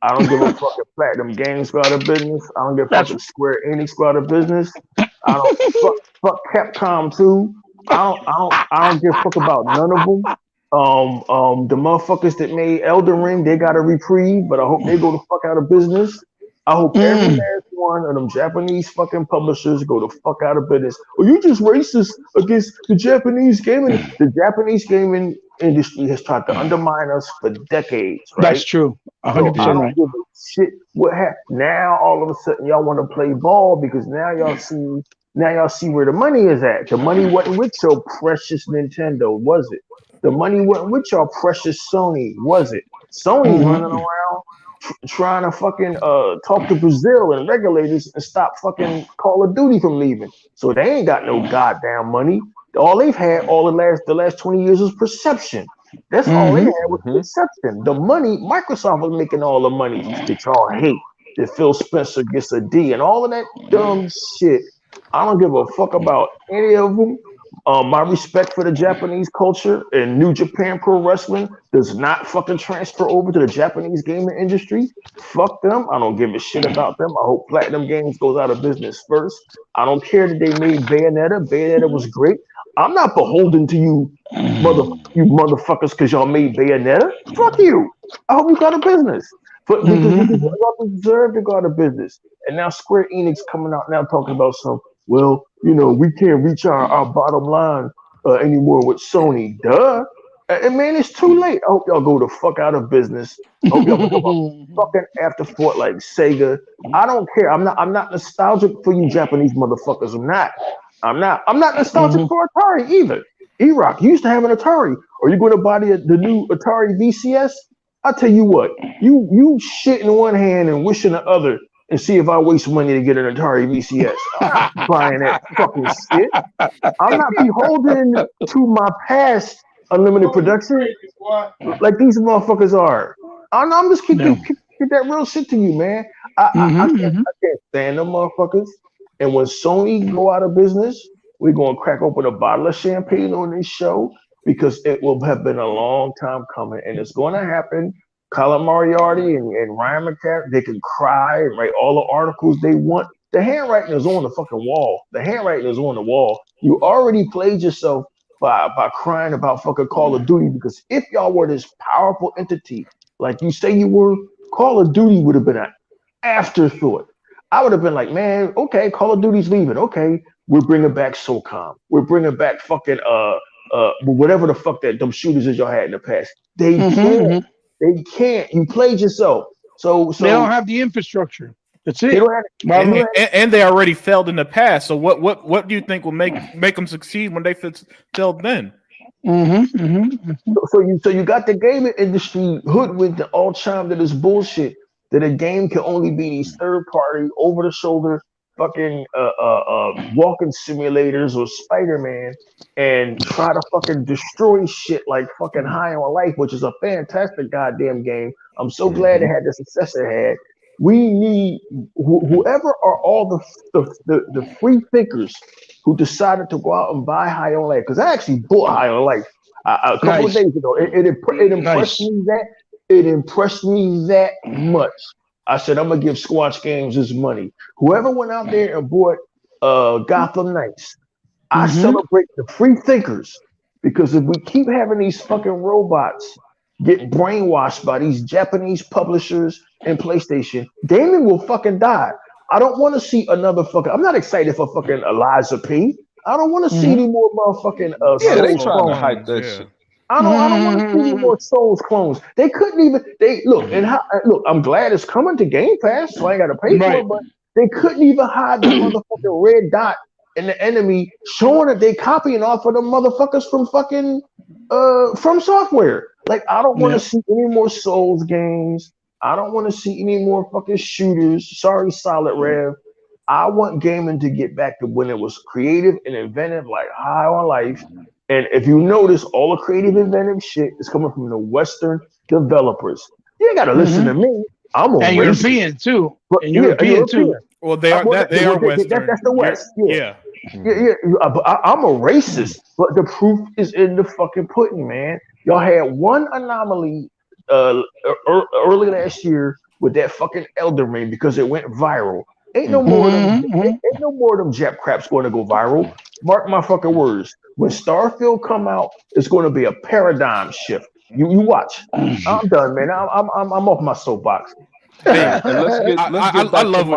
I don't give a fuck if Platinum Games go out of business. I don't give a fuck if Square Enix go out of business. I don't fuck Capcom too. I don't give a fuck about none of them. The motherfuckers that made Elden Ring, they got a reprieve, but I hope they go the fuck out of business. I hope every last one of them Japanese fucking publishers go the fuck out of business. Or you just racist against the Japanese gaming. The Japanese gaming industry has tried to undermine us for decades, right? That's true. 100% right. Give a shit what happened. Now all of a sudden y'all want to play ball because now y'all see where the money is at. The money wasn't with your precious Nintendo, was it? The money wasn't with your precious Sony, was it? Sony running around trying to fucking talk to Brazil and regulators and stop fucking Call of Duty from leaving. So they ain't got no goddamn money. All they've had the last 20 years was perception. That's all they had was perception. The money, Microsoft was making all the money that y'all hate. That Phil Spencer gets a D and all of that dumb shit. I don't give a fuck about any of them. My respect for the Japanese culture and New Japan Pro Wrestling does not fucking transfer over to the Japanese gaming industry. Fuck them. I don't give a shit about them. I hope Platinum Games goes out of business first. I don't care that they made Bayonetta. Bayonetta was great. I'm not beholden to you motherfuckers because y'all made Bayonetta. Fuck you. I hope you got a business. But because y'all deserve to go out of business. And now Square Enix coming out now talking about well, we can't reach our bottom line anymore with Sony. Duh. And man, it's too late. I hope y'all go the fuck out of business. I hope y'all become a fucking afterthought like Sega. I don't care. I'm not nostalgic for you Japanese motherfuckers. I'm not nostalgic for Atari either. E-Rock, you used to have an Atari. Are you going to buy the new Atari VCS? I'll tell you what. You shit in one hand and wish in the other. And see if I waste money to get an Atari VCS. I'm not buying that fucking shit. I'm not beholden to my past unlimited production like these motherfuckers are. I'm just keep that real shit to you, man. I can't stand them motherfuckers. And when Sony go out of business, we're going to crack open a bottle of champagne on this show because it will have been a long time coming. And it's going to happen. Colin Moriarty and Ryan McCaffrey, they can cry and write all the articles they want. The handwriting is on the fucking wall. The handwriting is on the wall. You already played yourself by crying about fucking Call of Duty because if y'all were this powerful entity, like you say you were, Call of Duty would have been an afterthought. I would have been like, man, okay, Call of Duty's leaving. Okay, we're bringing back SOCOM. We're bringing back fucking whatever the fuck that them shooters is y'all had in the past. They can't. They can't. You played yourself. So they don't have the infrastructure. That's it. And they already failed in the past. So what do you think will make them succeed when they failed then? So you got the gaming industry hoodwinked and all chimed to this bullshit that a game can only be these third party over the shoulder fucking walking simulators or Spider-Man and try to fucking destroy shit like fucking High on Life, which is a fantastic goddamn game. I'm so glad it had the success it had. We need whoever are all the free thinkers who decided to go out and buy High on Life, because I actually bought High on Life a couple of days ago. It impressed me that it impressed me that much. I said, I'm gonna give Squatch Games his money. Whoever went out there and bought Gotham Knights, I celebrate the free thinkers, because if we keep having these fucking robots get brainwashed by these Japanese publishers and PlayStation, gaming will fucking die. I don't want to see another fucking. I'm not excited for fucking Elijah P. I don't want to see any more motherfucking. They Souls trying to clones. hype that shit. I don't want to see any more Souls clones. They couldn't even. They look and look. I'm glad it's coming to Game Pass, so I ain't got to pay for it. But they couldn't even hide the motherfucking red dot in the enemy, showing that they copying off of the motherfuckers from fucking From Software. Like, I don't want to see any more Souls games. I don't want to see any more fucking shooters. Sorry, Solid Rev. I want gaming to get back to when it was creative and inventive, like High on Life. And if you notice, all the creative, inventive shit is coming from the Western developers. You ain't got to listen to me. I'm a European too. And European too. Well, they are Western. That's the West. Yeah. I'm a racist, but the proof is in the fucking pudding, man. Y'all had one anomaly early last year with that fucking Elderman because it went viral. Ain't no more of them. Ain't no more of them Jap craps going to go viral. Mark my fucking words. When Starfield come out, it's going to be a paradigm shift. You watch. I'm done, man. I'm off my soapbox. Hey, I love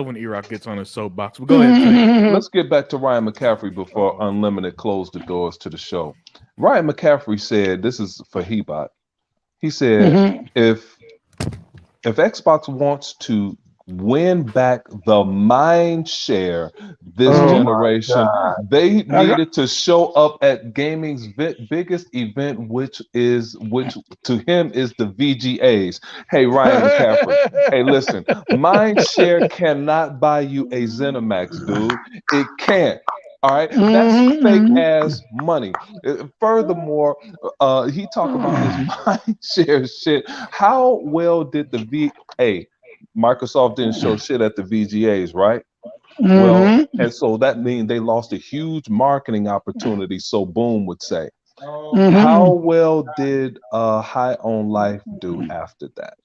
when E-Rock gets on his soapbox. But go ahead. Let's get back to Ryan McCaffrey before Unlimited closed the doors to the show. Ryan McCaffrey said, this is for Hebot. He said, if Xbox wants to win back the mind share this generation, they needed to show up at gaming's biggest event, which to him is the VGAs. Hey, Ryan McCaffrey. Hey, listen, mind share cannot buy you a ZeniMax, dude. It can't. All right, that's fake ass money. Furthermore, he talked about his mind share shit. How well did the VA? Microsoft didn't show shit at the VGAs, right? Well, and so that means they lost a huge marketing opportunity. So Boom would say, how well did High on Life do after that?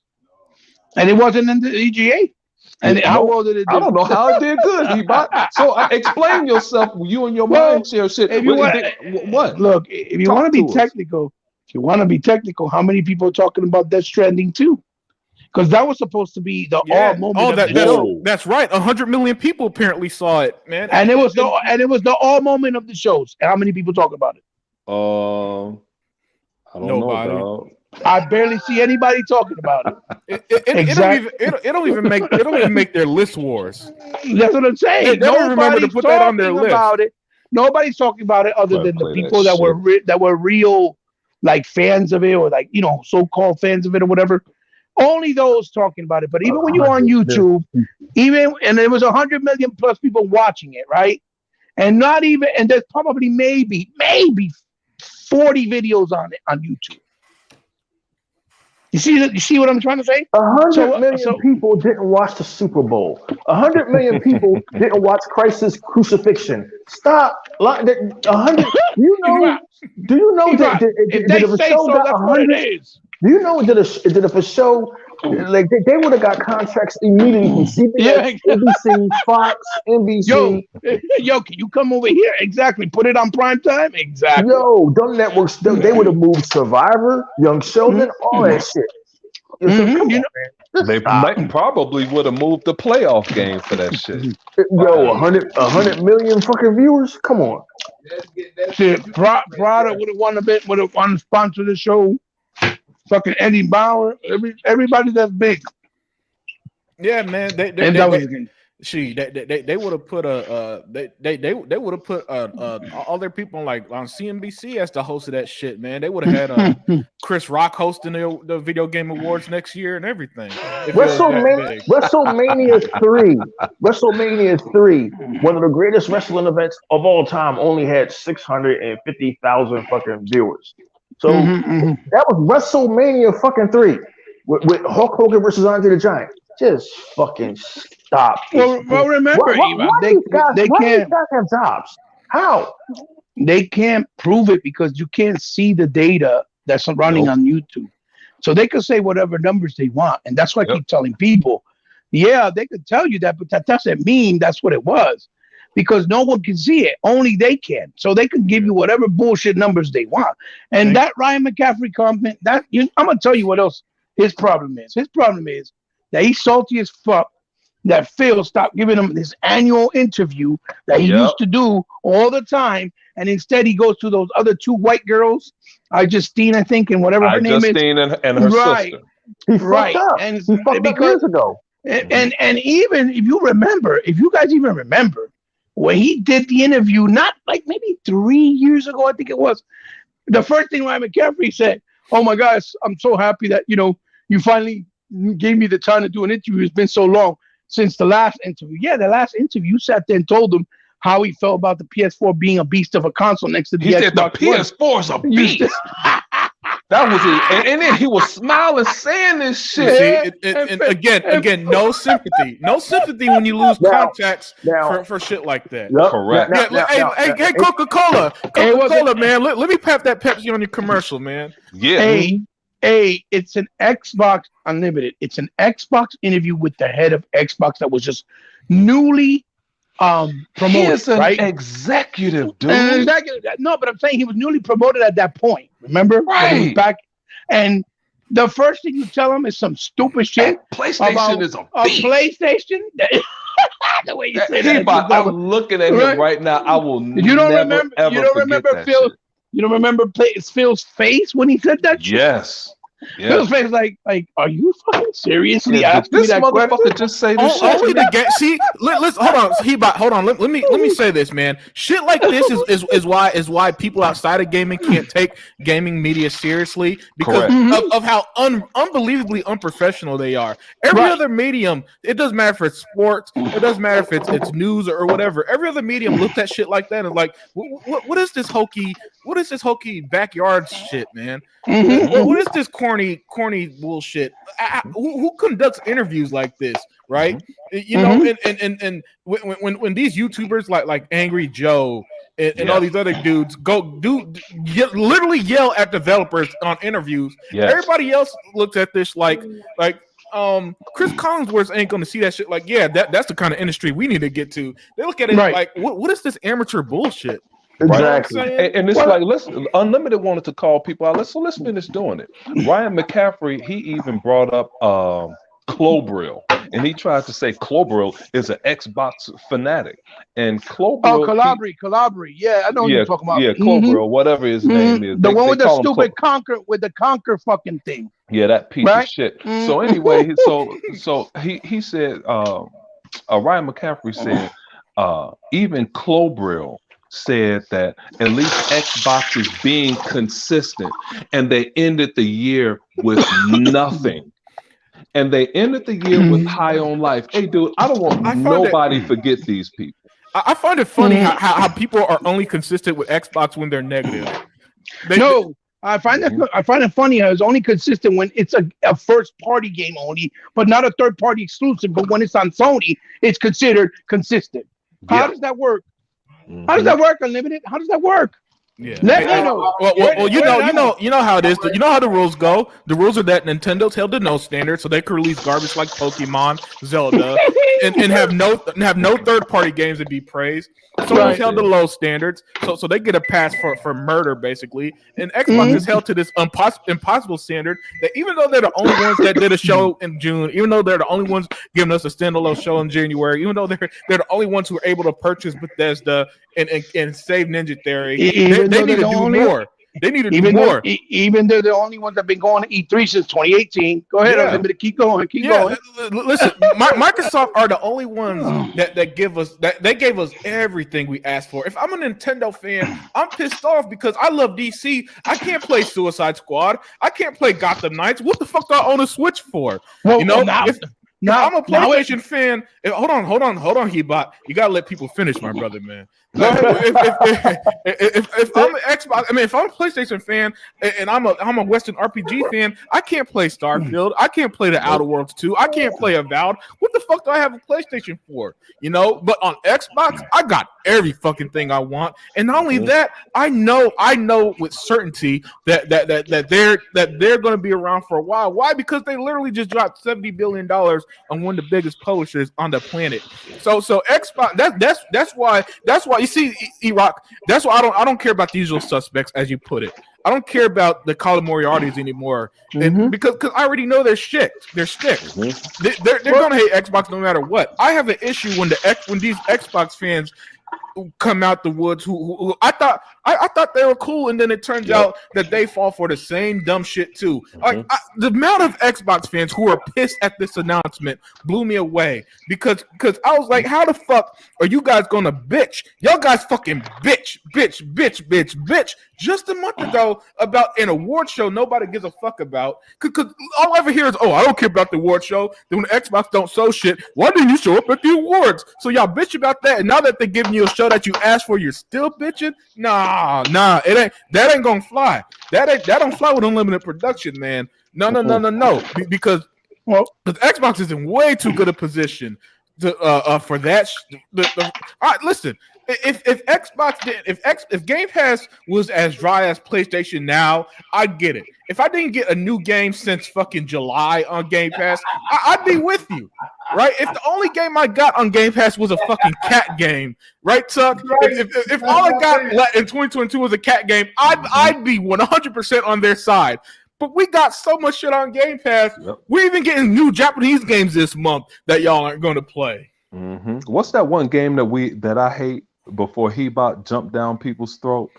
And it wasn't in the VGA. And how well did it do? I don't know how it did good, Ebot. So explain yourself, you and your mind share shit. What? Look, if you want to be technical, how many people are talking about Death Stranding 2? Because that was supposed to be the all moment of the show. That's right. 100 million people apparently saw it, man. And it was the all moment of the shows. And how many people talk about it? I don't know, dog. I barely see anybody talking about it. It don't even make their list wars. That's what I'm saying. They don't remember to put that on their list. Nobody's talking about it other than the people that were real, like, fans of it, or like, so-called fans of it or whatever. Only those talking about it. But even when you're on YouTube, and there was 100 million plus people watching it, right? And there's probably maybe 40 videos on it on YouTube. You see what I'm trying to say? 100 million people didn't watch the Super Bowl. 100 million people didn't watch Christ's crucifixion. Stop. 100. Do you know that if they say so, that's what it is. Do you know did it for show? Like they would have got contracts immediately from CBS, ABC, Fox, NBC. Yo, can you come over here? Exactly. Put it on prime time. Exactly. Yo, them networks, they would have moved Survivor, Young Sheldon, all that shit. They probably would have moved the playoff game for that shit. Yo, 100 million fucking viewers. Come on. Prada would have won to sponsor the show. Fucking Eddie Bauer, everybody that's big. Yeah, man. They would have put they would have put all their people on CNBC as the host of that shit, man. They would have had Chris Rock hosting the Video Game Awards next year and everything. WrestleMania 3, one of the greatest wrestling events of all time, only had 650,000 fucking viewers. So that was WrestleMania fucking 3 with Hulk Hogan versus Andre the Giant. Just fucking stop. Well, remember, why these guys have jobs? How? They can't prove it because you can't see the data that's running on YouTube. So they can say whatever numbers they want. And that's why I keep telling people, yeah, they could tell you that, but that doesn't mean that's what it was. because no one can see it. Only they can. So they can give you whatever bullshit numbers they want. And that Ryan McCaffrey comment, I'm gonna tell you what else his problem is. His problem is that he's salty as fuck that Phil stopped giving him this annual interview that he used to do all the time, and instead he goes to those other two white girls, Justine, I think, and whatever her name is. Justine and her sister. He fucked up. And he fucked up years ago. And even if you guys even remember when he did the interview, not like maybe 3 years ago, I think it was, the first thing Ryan McCaffrey said, "Oh my gosh, I'm so happy that you finally gave me the time to do an interview. It's been so long since the last interview." Yeah, the last interview, you sat there and told him how he felt about the PS4 being a beast of a console next to the Xbox. He said the PS4 is a beast. That was it, and then he was smiling, saying this shit. And again, no sympathy when you lose contacts for shit like that. Yep. Correct. Hey, Coca-Cola, man, let me pap that Pepsi on your commercial, man. Yeah. Hey, it's an Xbox Unlimited. It's an Xbox interview with the head of Xbox that was just newly promoted. He is an right? executive, dude. No, but I'm saying he was newly promoted at that point. Remember? Right. When he was back, and the first thing you tell him is some stupid shit. PlayStation is a PlayStation. The way you say that. I'm looking at him right now. I will never remember Phil. You don't remember Phil's face when he said that shit? Yes. Phil's face like, are you fucking seriously asking me this that motherfucker question? just say this shit? Only the game. See, let's hold on. Let me say this, man. Shit like this is why people outside of gaming can't take gaming media seriously because of how unbelievably unprofessional they are. Every other medium, it doesn't matter if it's sports, it doesn't matter if it's news or whatever. Every other medium looks at shit like that and like, what is this hokey? What is this hokey backyard shit, man? What is this corny bullshit? Who conducts interviews like this, right? You know, and when these YouTubers like Angry Joe and all these other dudes literally yell at developers on interviews, everybody else looks at this like Chris Collinsworth ain't gonna see that shit like, that's the kind of industry we need to get to. They look at it like, what is this amateur bullshit? Exactly. Right? And it's like, listen, Unlimited wanted to call people out. Let's finish doing it. Ryan McCaffrey, he even brought up Klobrille, and he tried to say Klobrille is an Xbox fanatic. And Klobrille, Calabri. Yeah, I know what you're talking about. Yeah, Klobrille, whatever his name is. The one with the stupid Conquer fucking thing. Yeah, that piece of shit. So anyway, so he said, Ryan McCaffrey said, even Klobrille said that at least Xbox is being consistent, and they ended the year with nothing. And they ended the year with High on Life. Hey, dude, I don't want nobody forget these people. I find it funny how people are only consistent with Xbox when they're negative. I find it funny how it's only consistent when it's a first party game only, but not a third party exclusive. But when it's on Sony, it's considered consistent. How does that work? How does that work, Unlimited? How does that work? Yeah. Let me know. Well, you know how it is. You know how the rules go. The rules are that Nintendo's held to no standard, so they can release garbage like Pokemon, Zelda, and have no third party games to be praised. Sony's held to low standards, so they get a pass for murder basically. And Xbox is held to this impossible standard that even though they're the only ones that did a show in June, even though they're the only ones giving us a standalone show in January, even though they're the only ones who are able to purchase Bethesda and save Ninja Theory, they need to do more. They need to do more. Even though they're the only ones that have been going to E3 since 2018. Go ahead, Unlimited. Keep going. Listen, Microsoft are the only ones that give us they gave us everything we asked for. If I'm a Nintendo fan, I'm pissed off because I love DC. I can't play Suicide Squad. I can't play Gotham Knights. What the fuck do I own a Switch for? Well, I'm a PlayStation fan. Hold on, Hebot. You gotta let people finish, my brother, man. If I'm an Xbox, I mean, if I'm a PlayStation fan and I'm a Western RPG fan, I can't play Starfield. I can't play the Outer Worlds 2. I can't play Avowed. What the fuck do I have a PlayStation for? You know, but on Xbox, I got every fucking thing I want. And not only that, I know with certainty that they're going to be around for a while. Why? Because they literally just dropped $70 billion on one of the biggest publishers on the planet. So Xbox, that's why you see, E-Rock, that's why I don't care about the usual suspects, as you put it. I don't care about the Call of Moriarty's anymore, and because I already know they're shit. They're sticks. They're gonna hate Xbox no matter what. I have an issue when these Xbox fans come out the woods who I thought they were cool, and then it turns out that they fall for the same dumb shit too. Like the amount of Xbox fans who are pissed at this announcement blew me away because I was like, how the fuck are you guys gonna bitch? Y'all guys fucking bitch just a month ago about an award show nobody gives a fuck about. Cause all I ever hear is, oh, I don't care about the award show. Then when Xbox don't show shit, why didn't you show up at the awards? So y'all bitch about that, and now that they're giving you a show that you asked for, you're still bitching? Nah, that ain't gonna fly. That don't fly with unlimited production, man. No. Because Xbox is in way too good a position to for that. All right, listen. If Game Pass was as dry as PlayStation Now, I'd get it. If I didn't get a new game since fucking July on Game Pass, I'd be with you, right? If the only game I got on Game Pass was a fucking cat game, right, Tuck? If all I got in 2022 was a cat game, I'd be 100% on their side. But we got so much shit on Game Pass. Yep. We're even getting new Japanese games this month that y'all aren't going to play. What's that one game that I hate before Hebot jumped down people's throat?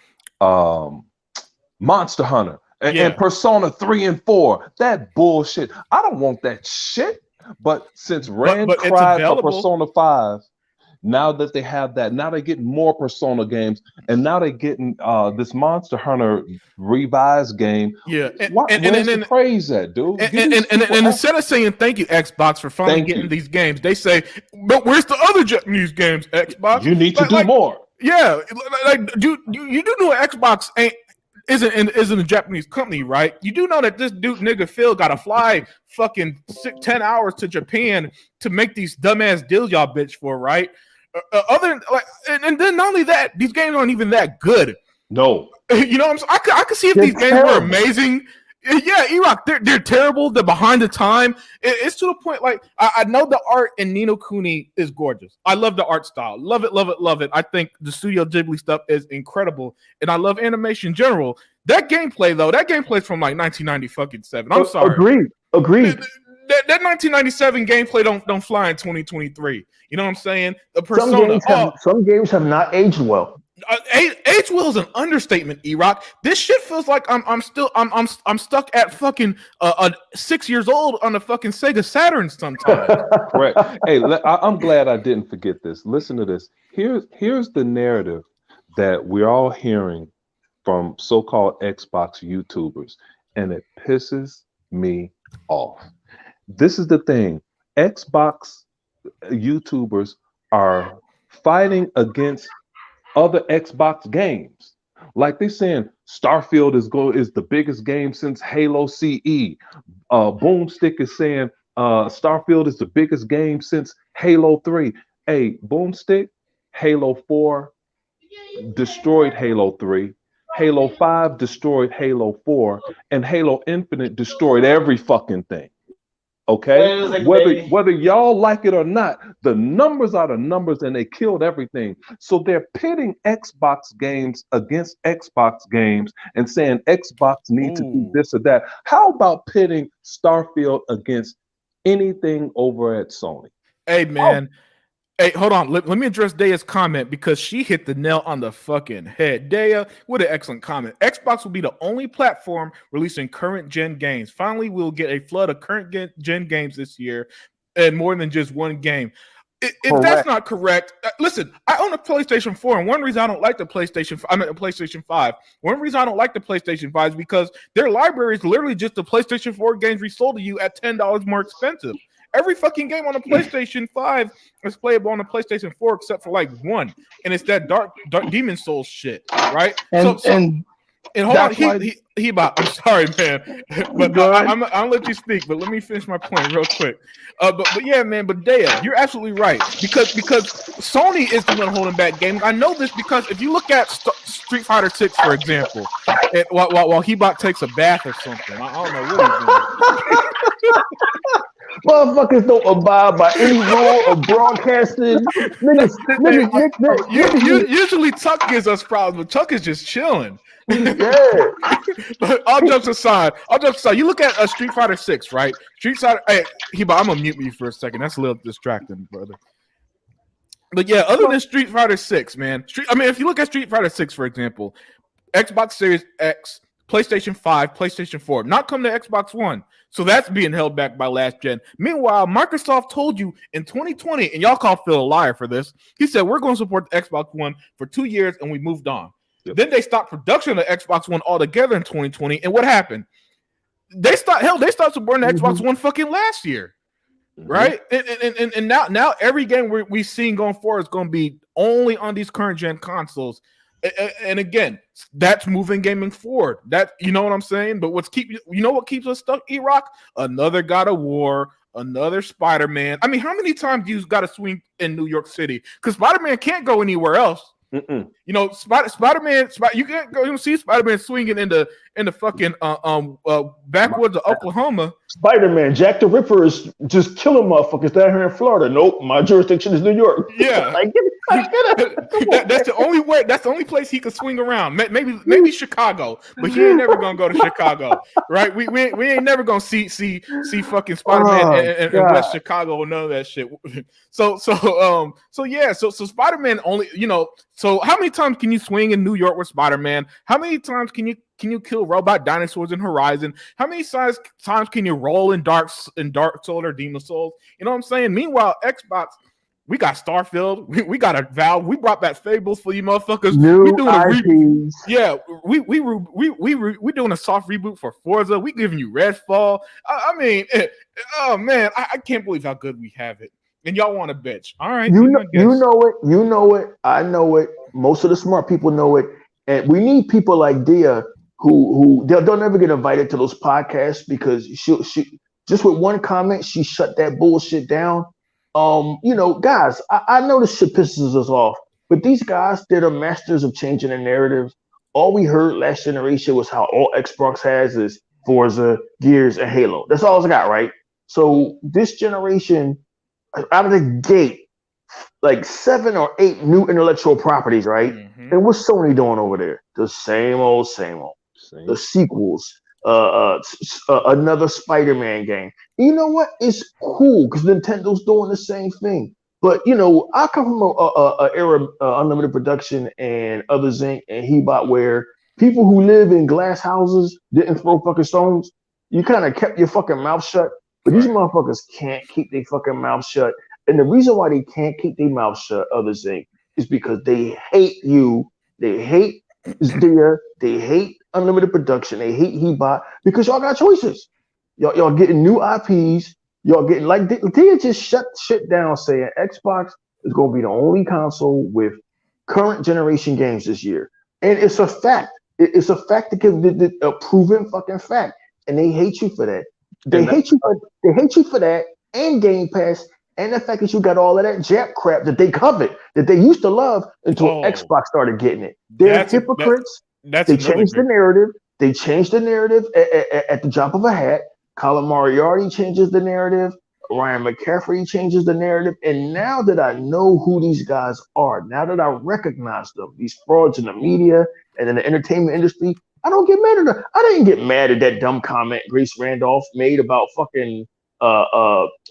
Monster Hunter and Persona 3 and 4. That bullshit. I don't want that shit. But since Rand cried for Persona 5, now that they have that, now they're getting more Persona games, and now they're getting this Monster Hunter revised game. Yeah, where's the praise at, dude? And instead of saying thank you, Xbox, for finally getting these games, they say, but where's the other Japanese games, Xbox? You need to do more. Yeah, like you do know Xbox isn't a Japanese company, right? You do know that this dude nigga Phil got to fly fucking 10 hours to Japan to make these dumbass deals y'all bitch for, right? And then not only that, these games aren't even that good. No, you know what I'm saying? I could see if these games were amazing. Yeah, E-Rock, they're terrible. They're behind the time. It's to the point, like, I know the art in Ni no Kuni is gorgeous. I love the art style. Love it. I think the Studio Ghibli stuff is incredible. And I love animation in general. That gameplay is from like 1997. I'm sorry. Agreed. That 1997 gameplay don't fly in 2023. You know what I'm saying? The Persona. Some games have not aged well. Age well is an understatement, E-Rock. This shit feels like I'm stuck at fucking 6 years old on a fucking Sega Saturn sometimes. Correct. Hey, I'm glad I didn't forget this. Listen to this. Here's the narrative that we're all hearing from so-called Xbox YouTubers, and it pisses me off. This is the thing. Xbox YouTubers are fighting against other Xbox games. Like they're saying Starfield is the biggest game since Halo CE. Boomstick is saying Starfield is the biggest game since Halo 3. Hey, Boomstick, Halo 4 destroyed Halo 3. Halo 5 destroyed Halo 4. And Halo Infinite destroyed every fucking thing. Okay, whether y'all like it or not, the numbers are the numbers, and they killed everything. So they're pitting Xbox games against Xbox games and saying Xbox needs to do this or that. How about pitting Starfield against anything over at Sony? Hey man, hey, hold on. Let me address Daya's comment because she hit the nail on the fucking head. Daya, what an excellent comment. Xbox will be the only platform releasing current gen games. Finally, we'll get a flood of current gen games this year, and more than just one game. If that's not correct, listen, I own a PlayStation 4, and one reason I don't like the PlayStation 5. One reason I don't like the PlayStation 5 is because their library is literally just the PlayStation 4 games resold to you at $10 more expensive. Every fucking game on the PlayStation 5 is playable on the PlayStation 4 except for like one, and it's that Dark Demon Souls shit, right? And hold on, I'm sorry, man, but I'm gonna let you speak. But let me finish my point real quick. But yeah, man. But Dea, you're absolutely right because Sony is the one holding back gaming. I know this because if you look at Street Fighter 6, for example, while Hebot takes a bath or something, I don't know what he's doing. Motherfuckers don't abide by any rule of broadcasting. Usually Tuck gives us problems, but Tuck is just chilling. Yeah. But all jokes aside, you look at Street Fighter 6, right? Street Fighter. Hey, Heba, I'm gonna mute you for a second. That's a little distracting, brother. But yeah, other than Street Fighter 6, man. If you look at Street Fighter 6, for example, Xbox Series X, PlayStation 5, PlayStation 4, not come to Xbox One. So that's being held back by last gen. Meanwhile, Microsoft told you in 2020, and y'all call Phil a liar for this. He said, we're going to support the Xbox One for 2 years, and we moved on. Yep. Then they stopped production of the Xbox One altogether in 2020. And what happened? They stopped supporting the Xbox One fucking last year. Right? And now every game we've seen going forward is going to be only on these current gen consoles. And again, that's moving gaming forward. That, you know what I'm saying? But what keeps us stuck, E-Rock? Another God of War, another Spider-Man. I mean, how many times do you got to swing in New York City? Because Spider-Man can't go anywhere else. You know, Spider-Man. You can't go. You see Spider-Man swinging in the fucking backwoods of Oklahoma. Spider-Man, Jack the Ripper is just killing motherfuckers down here in Florida. Nope, my jurisdiction is New York. Yeah, that's the only way. That's the only place he could swing around. Maybe Chicago, but he ain't never gonna go to Chicago, right? We ain't never gonna see fucking Spider-Man in West Chicago or none of that shit. So Spider-Man only, you know. So how many times can you swing in New York with Spider-Man? How many times can you kill robot dinosaurs in Horizon? How many times can you roll in Dark Souls or Demon Souls? You know what I'm saying? Meanwhile, Xbox, we got Starfield, we got a Valve, we brought back Fables for you motherfuckers. We doing we doing a soft reboot for Forza. We giving you Redfall. Oh man, I can't believe how good we have it. And y'all want to bitch. All right. You know it. I know it. Most of the smart people know it. And we need people like Dea who they'll never get invited to those podcasts because she just with one comment, she shut that bullshit down. Guys, I know this shit pisses us off, but these guys, they're the masters of changing the narrative. All we heard last generation was how all Xbox has is Forza, Gears, and Halo. That's all it's got, right? So this generation, out of the gate, like 7 or 8 new intellectual properties, right? And what's Sony doing over there? The same old. The sequels, another Spider-Man game. You know what? It's cool because Nintendo's doing the same thing. But I come from a era Unlimited Production and Others Inc. and Hebot where people who live in glass houses didn't throw fucking stones. You kind of kept your fucking mouth shut. But these motherfuckers can't keep their fucking mouth shut. And the reason why they can't keep their mouth shut, Others Inc., is because they hate you. They hate Dea. They hate Unlimited Production. They hate Hebot because y'all got choices. Y'all getting new IPs. Y'all getting, like, Dea just shut shit down saying Xbox is going to be the only console with current generation games this year. And it's a fact. It's a fact that a proven fucking fact. And they hate you for that. They hate you for that, and Game Pass, and the fact that you got all of that Jap crap that they covet, that they used to love until Xbox started getting it. They're hypocrites. They changed the narrative. They changed the narrative at the drop of a hat. Colin Moriarty changes the narrative. Ryan McCaffrey changes the narrative. And now that I know who these guys are, now that I recognize them, these frauds in the media and in the entertainment industry, I don't get mad at her. I didn't get mad at that dumb comment Grace Randolph made about fucking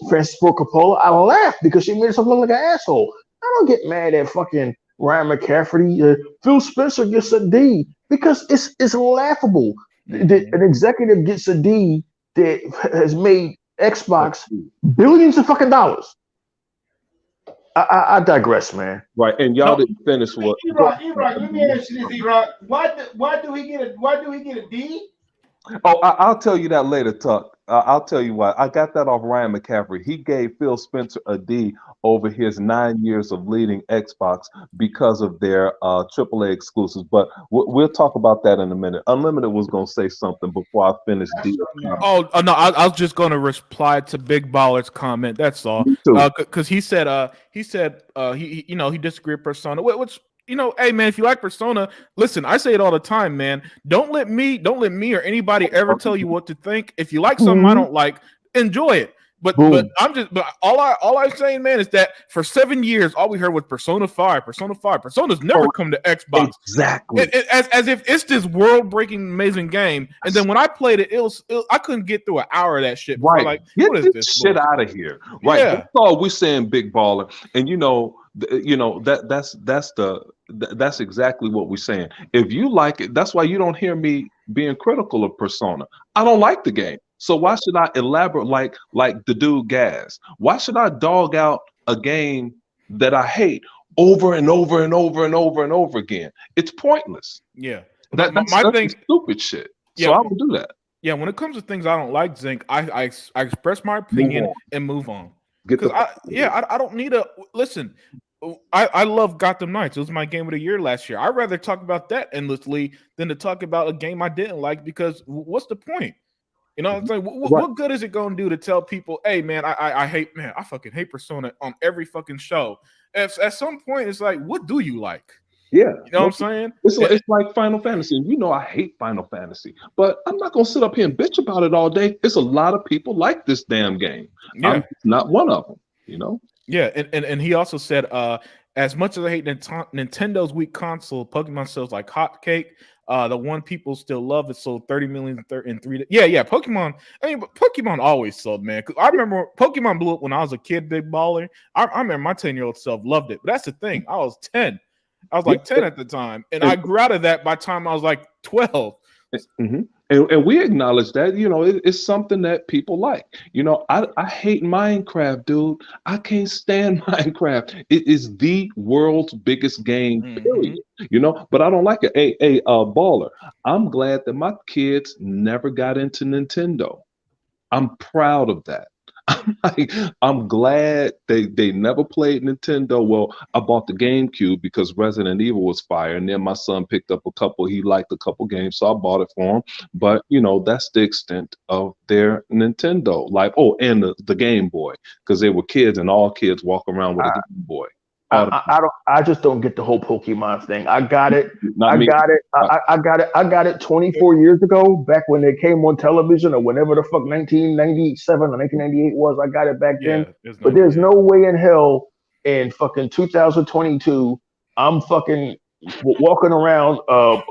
Francis Ford Coppola. I laughed because she made herself look like an asshole. I don't get mad at fucking Ryan McCaffrey. Phil Spencer gets a D because it's laughable that an executive gets a D that has made Xbox billions of fucking dollars. I digress, man. Right, and y'all didn't finish what? E-Rock, let me ask you this, E-Rock. Why do he get a D? Oh, I'll tell you that later, Tuck. I'll tell you what. I got that off Ryan McCaffrey. He gave Phil Spencer a D over his 9 years of leading Xbox because of their AAA exclusives. But we'll talk about that in a minute. Unlimited was going to say something before I finish D. No, I was just going to reply to Big Baller's comment. That's all. Because he said he disagreed with Persona. Which hey man, if you like Persona, listen, I say it all the time, man. Don't let me or anybody ever tell you what to think. If you like something I don't like, enjoy it. But all I'm saying, man, is that for 7 years, all we heard was Persona 5. Persona's never come to Xbox. Exactly. As if it's this world-breaking, amazing game. And then when I played it, I couldn't get through an hour of that shit. Right. Like, get what is this shit out of here. Right. Yeah. That's all we're saying, Big Baller. And that's exactly what we're saying. If you like it, that's why you don't hear me being critical of Persona. I don't like the game. So why should I elaborate like the dude Gaz? Why should I dog out a game that I hate over and over and over and over and over again? It's pointless. Yeah. That's stupid shit. Yeah. So I will do that. Yeah, when it comes to things I don't like, Zinc, I express my opinion and move on. Because I don't need a listen. I love Gotham Knights. It was my game of the year last year. I'd rather talk about that endlessly than to talk about a game I didn't like, because what's the point? You know what I'm saying? What good is it going to do to tell people, hey, man, I fucking hate Persona on every fucking show? At some point, it's like, what do you like? Yeah. You know what I'm saying? It's like Final Fantasy. I hate Final Fantasy, but I'm not going to sit up here and bitch about it all day. It's a lot of people like this damn game. Yeah. I'm not one of them, Yeah, and he also said, as much as I hate Nintendo's weak console, Pokemon sells like hotcake. The one people still love, it sold 30 million in 3 days. Yeah, Pokemon. I mean, but Pokemon always sold, man. Cause I remember Pokemon blew up when I was a kid, Big Baller. I remember my 10-year-old self loved it. But that's the thing. I was 10. I was like 10 at the time. And I grew out of that by the time I was like 12. Mm-hmm. And we acknowledge that, it's something that people like. I hate Minecraft, dude. I can't stand Minecraft. It is the world's biggest game, period. But I don't like it. Hey, Baller, I'm glad that my kids never got into Nintendo. I'm proud of that. I'm glad they never played Nintendo. Well, I bought the GameCube because Resident Evil was fire, and then my son picked up a couple. He liked a couple games, so I bought it for him. But that's the extent of their Nintendo life. Oh, and the Game Boy, because they were kids, and all kids walk around with a Game Boy. I just don't get the whole Pokemon thing. I got it. I got it 24 years ago, back when it came on television, or whenever the fuck 1997 or 1998 was. I got it back then. But there's no way in hell in fucking 2022 I'm fucking walking around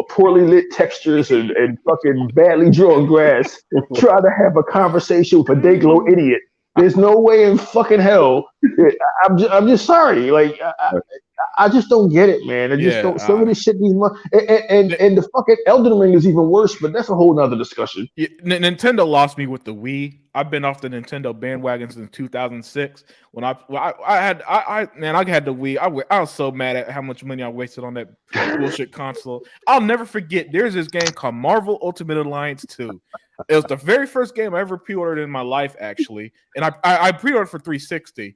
poorly lit textures and fucking badly drawn grass trying to have a conversation with a Dayglow idiot. There's no way in fucking hell. I'm just sorry. Like I just don't get it, man. I just don't. Some of this shit needs money. And the fucking Elden Ring is even worse, but that's a whole nother discussion. Yeah, Nintendo lost me with the Wii. I've been off the Nintendo bandwagon since 2006. When I had the Wii. I was so mad at how much money I wasted on that bullshit console. I'll never forget. There's this game called Marvel Ultimate Alliance 2. It was the very first game I ever pre-ordered in my life, actually, and I pre-ordered for 360.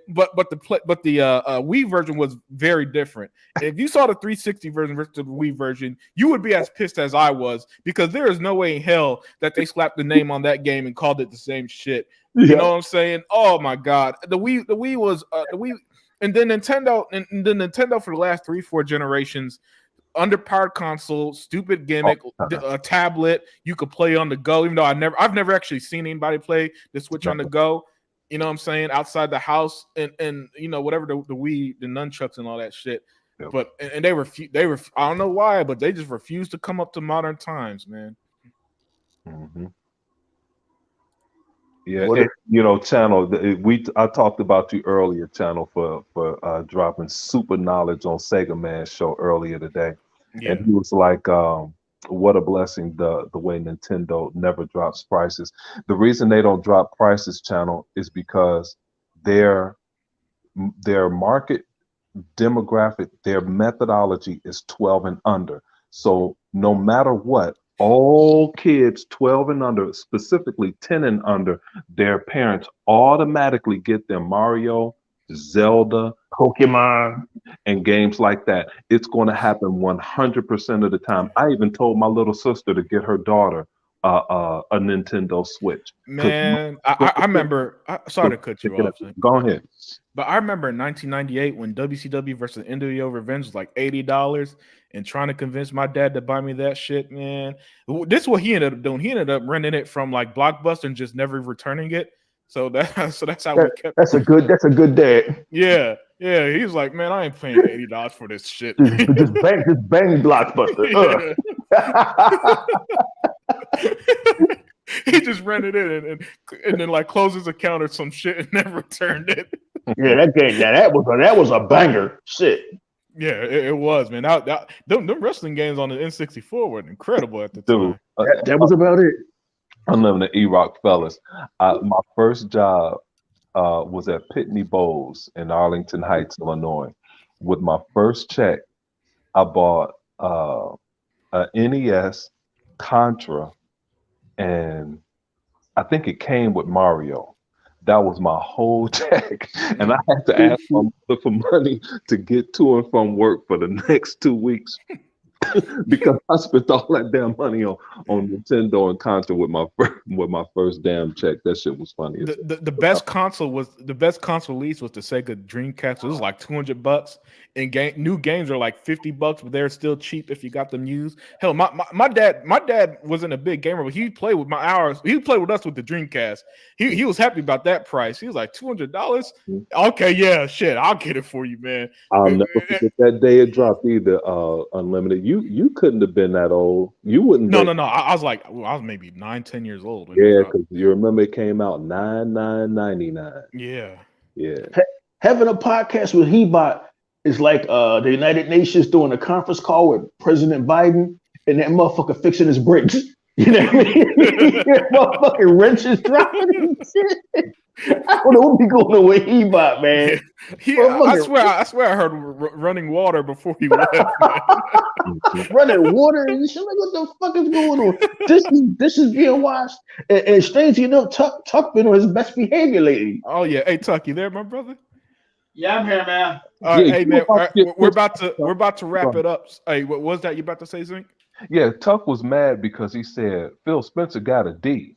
But the Wii version was very different. And if you saw the 360 version versus the Wii version, you would be as pissed as I was, because there is no way in hell that they slapped the name on that game and called it the same shit. You know what I'm saying? Oh my god, the Wii was the Wii, and then Nintendo for the last 3-4 generations. Underpowered console, stupid gimmick, a tablet you could play on the go. Even though I've never actually seen anybody play the Switch on the go. You know what I'm saying? Outside the house and whatever the Wii, the nunchucks and all that shit. Yep. But and they I don't know why, but they just refuse to come up to modern times, man. Mm-hmm. Yeah, Channel. I talked about you earlier, Channel, for dropping super knowledge on Sega Man show earlier today. Yeah. And he was like, what a blessing the way Nintendo never drops prices. The reason they don't drop prices, Channel, is because their market demographic, their methodology is 12 and under. So no matter what, all kids 12 and under, specifically 10 and under, their parents automatically get them Mario, Zelda, Pokemon. and games like that. It's going to happen 100% of the time. I even told my little sister to get her daughter a Nintendo Switch. Man, I remember. Sorry to cut you off. Go ahead. But I remember in 1998 when WCW versus NWO Revenge was like $80, and trying to convince my dad to buy me that shit. Man, this is what he ended up doing. He ended up renting it from like Blockbuster and just never returning it. So that's how we kept. That's a good dad. Yeah. He was like, man, I ain't paying $80 for this shit. just bang Blockbuster. He just rented it and then like closed his account or some shit and never returned it. Yeah, that game. That was a banger. Shit. Yeah, it was, man. Them wrestling games on the N64 were incredible at the time. That was about it. I'm living the E-Rock fellas. My first job was at Pitney Bowes in Arlington Heights, Illinois. With my first check, I bought a NES, Contra, and I think it came with Mario. That was my whole check. And I had to ask my mother for money to get to and from work for the next 2 weeks. Because I spent all that damn money on Nintendo and Contra with my first damn check. That shit was funny. The best console release was the Sega Dreamcast. It was like $200, and new games are like $50, but they're still cheap if you got them used. Hell, my dad wasn't a big gamer, but he played with my hours. He played with us with the Dreamcast. He was happy about that price. He was like $200. Okay, yeah, shit, I'll get it for you, man. I'll never forget that day it dropped either. Unlimited. You couldn't have been that old. You wouldn't. No. I was maybe 9-10 years old. Yeah, because you remember it came out $99.99. Yeah. Having a podcast with Hebot is like the United Nations doing a conference call with President Biden and that motherfucker fixing his brakes. You know what I mean? Motherfucking wrenches dropping and shit. I don't know what be going on with Hebot, man. I swear I heard running water before he left. Running water and shit. Like, what the fuck is going on? This is being watched. And strangely enough, Tuck been on his best behavior lately. Oh yeah, hey Tuck, you there, my brother? Yeah, I'm here, man. All right, hey man, we're about to wrap it up. Hey, what was that you about to say, Zink? Yeah, Tuck was mad because he said Phil Spencer got a D.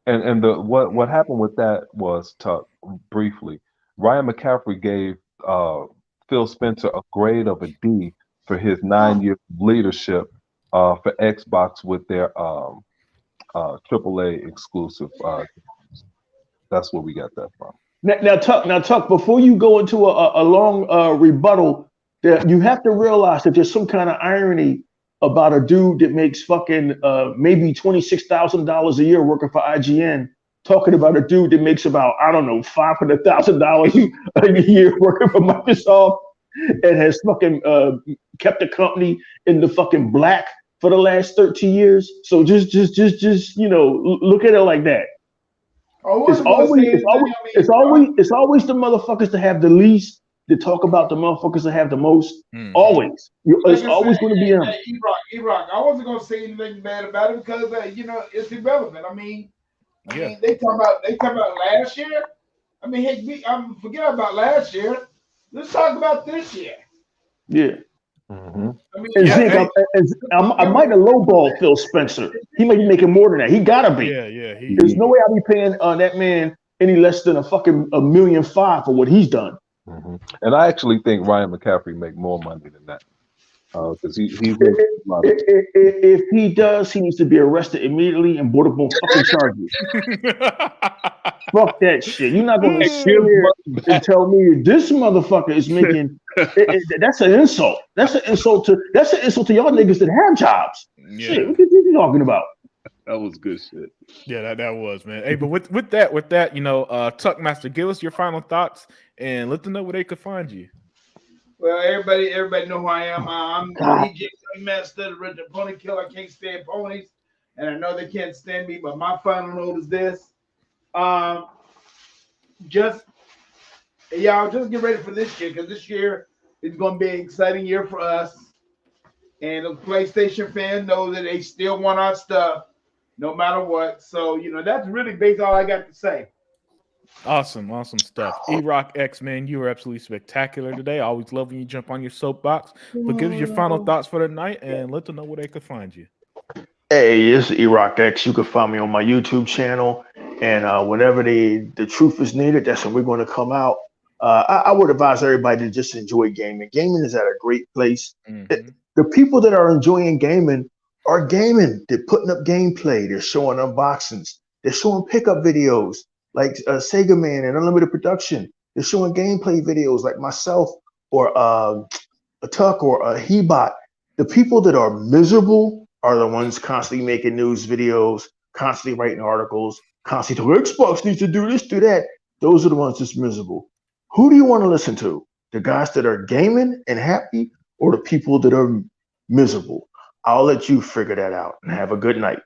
And what happened with that was, Tuck, briefly, Ryan McCaffrey gave Phil Spencer a grade of a D for his 9-year leadership for Xbox with their AAA exclusive. That's where we got that from. Now, Tuck, before you go into a long rebuttal, that you have to realize that there's some kind of irony about a dude that makes fucking maybe $26,000 a year working for IGN, talking about a dude that makes about, I don't know, $500,000 a year working for Microsoft and has fucking kept the company in the fucking black for the last 13 years. So just look at it like that. It's always the motherfuckers that have the least to talk about the motherfuckers that have the most. Always. It's always going to be him. E-Rock, I wasn't going to say anything bad about it because it's irrelevant. I mean, they talk about last year. I mean, hey, forget about last year. Let's talk about this year. Yeah. Mm-hmm. I mean, I might have lowballed Phil Spencer. He may be making more than that. He gotta be. Yeah. There's no way I'll be paying that man any less than $1.5 million for what he's done. Mm-hmm. And I actually think Ryan McCaffrey make more money than that because he if he does, he needs to be arrested immediately and brought up on fucking charges. Fuck that shit. You're not gonna sit here and tell me this motherfucker is making. That's an insult. That's an insult to y'all niggas that have jobs. Yeah. Shit, what are you talking about? That was good shit. Yeah, that was, man. Hey, but with that, Tuck Master, give us your final thoughts and let them know where they could find you. Well, everybody know who I am. I'm DJ Master, the Richard Pony Killer. I can't stand ponies, and I know they can't stand me. But my final note is this: just get ready for this year because this year is going to be an exciting year for us. And the PlayStation fans know that they still want our stuff no matter what. So, that's really basically all I got to say. Awesome stuff. E-Rock X, man, you were absolutely spectacular today. I always love when you jump on your soapbox. But give us your final thoughts for the night and let them know where they could find you. Hey, it's E-Rock X. You can find me on my YouTube channel. And whenever the truth is needed, that's when we're going to come out. I would advise everybody to just enjoy gaming. Gaming is at a great place. Mm-hmm. The people that are enjoying gaming are gaming. They're putting up gameplay. They're showing unboxings. They're showing pickup videos like Sega Man and Unlimited Production. They're showing gameplay videos like myself or a Tuck or a Hebot. The people that are miserable are the ones constantly making news videos, constantly writing articles, constantly talking, Xbox needs to do this, do that. Those are the ones that's miserable. Who do you want to listen to? The guys that are gaming and happy or the people that are miserable? I'll let you figure that out and have a good night.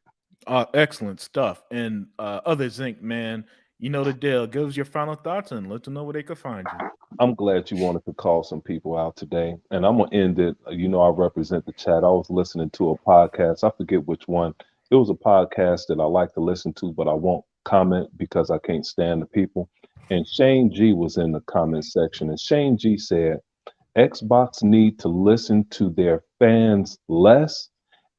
Excellent stuff. And Other Zinc, man, you know the deal. Give us your final thoughts and let them know where they can find you. I'm glad you wanted to call some people out today. And I'm going to end it. I represent the chat. I was listening to a podcast. I forget which one. It was a podcast that I like to listen to, but I won't comment because I can't stand the people. And Shane G was in the comment section. And Shane G said, Xbox need to listen to their fans less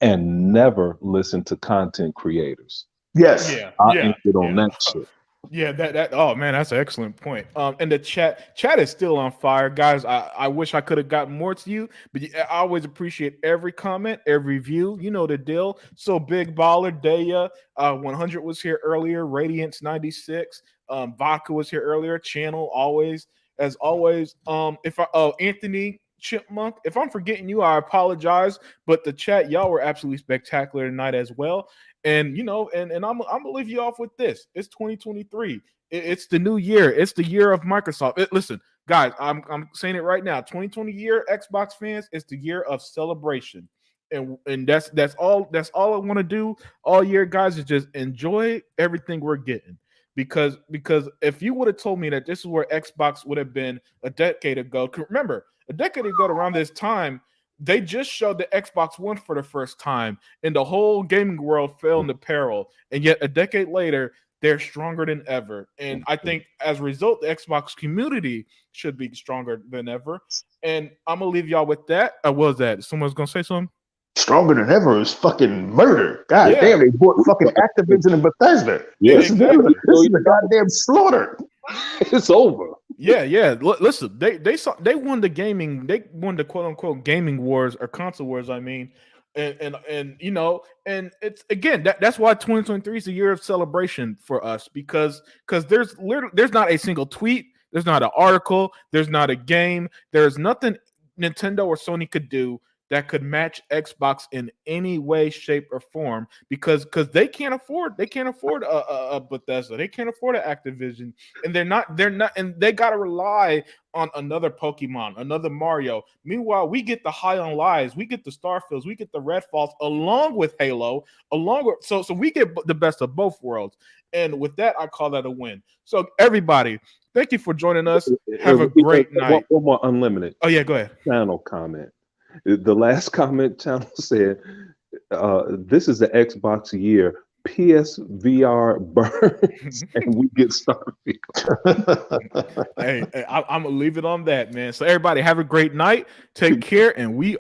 and never listen to content creators. Yes. I ended on that shit. Yeah, that oh man, that's an excellent point. And the chat is still on fire, guys. I wish I could have gotten more to you, but I always appreciate every comment, every view. You know the deal. So Big Baller, Daya, 100 was here earlier. Radiance 96, Vodka was here earlier. Channel always, as always. Anthony Chipmunk, if I'm forgetting you, I apologize. But the chat, y'all were absolutely spectacular tonight as well. And and I'm gonna leave you off with this. It's 2023. It's the new year. It's the year of Microsoft. Listen, guys, I'm saying it right now. 2020 year, Xbox fans, it's the year of celebration. And that's all I want to do all year, guys, is just enjoy everything we're getting. Because if you would have told me that this is where Xbox would have been a decade ago, remember, a decade ago around this time, they just showed the Xbox One for the first time, and the whole gaming world fell into peril. And yet, a decade later, they're stronger than ever. And I think, as a result, the Xbox community should be stronger than ever. And I'm gonna leave y'all with that. What was that? Someone's gonna say something? Stronger than ever is fucking murder. God damn, they bought fucking Activision and Bethesda. Yeah, this is a goddamn slaughter. It's over. Yeah. Listen, they won the gaming. They won the quote unquote gaming wars or console wars. I mean, and it's again that's why 2023 is a year of celebration for us because there's not a single tweet, there's not an article, there's not a game, there's nothing Nintendo or Sony could do that could match Xbox in any way, shape, or form because they can't afford a Bethesda, they can't afford an Activision, and they're not, and they gotta rely on another Pokemon, another Mario. Meanwhile, we get the High on Lives, we get the Starfields, we get the Redfalls, along with Halo, so we get the best of both worlds. And with that, I call that a win. So everybody, thank you for joining us. Have a great night. One more Unlimited. Oh yeah, go ahead. Channel comment. The last comment Channel said, this is the Xbox year. PSVR burns and we get Starfield. Hey, I'm gonna leave it on that, man. So everybody have a great night. Take care, and we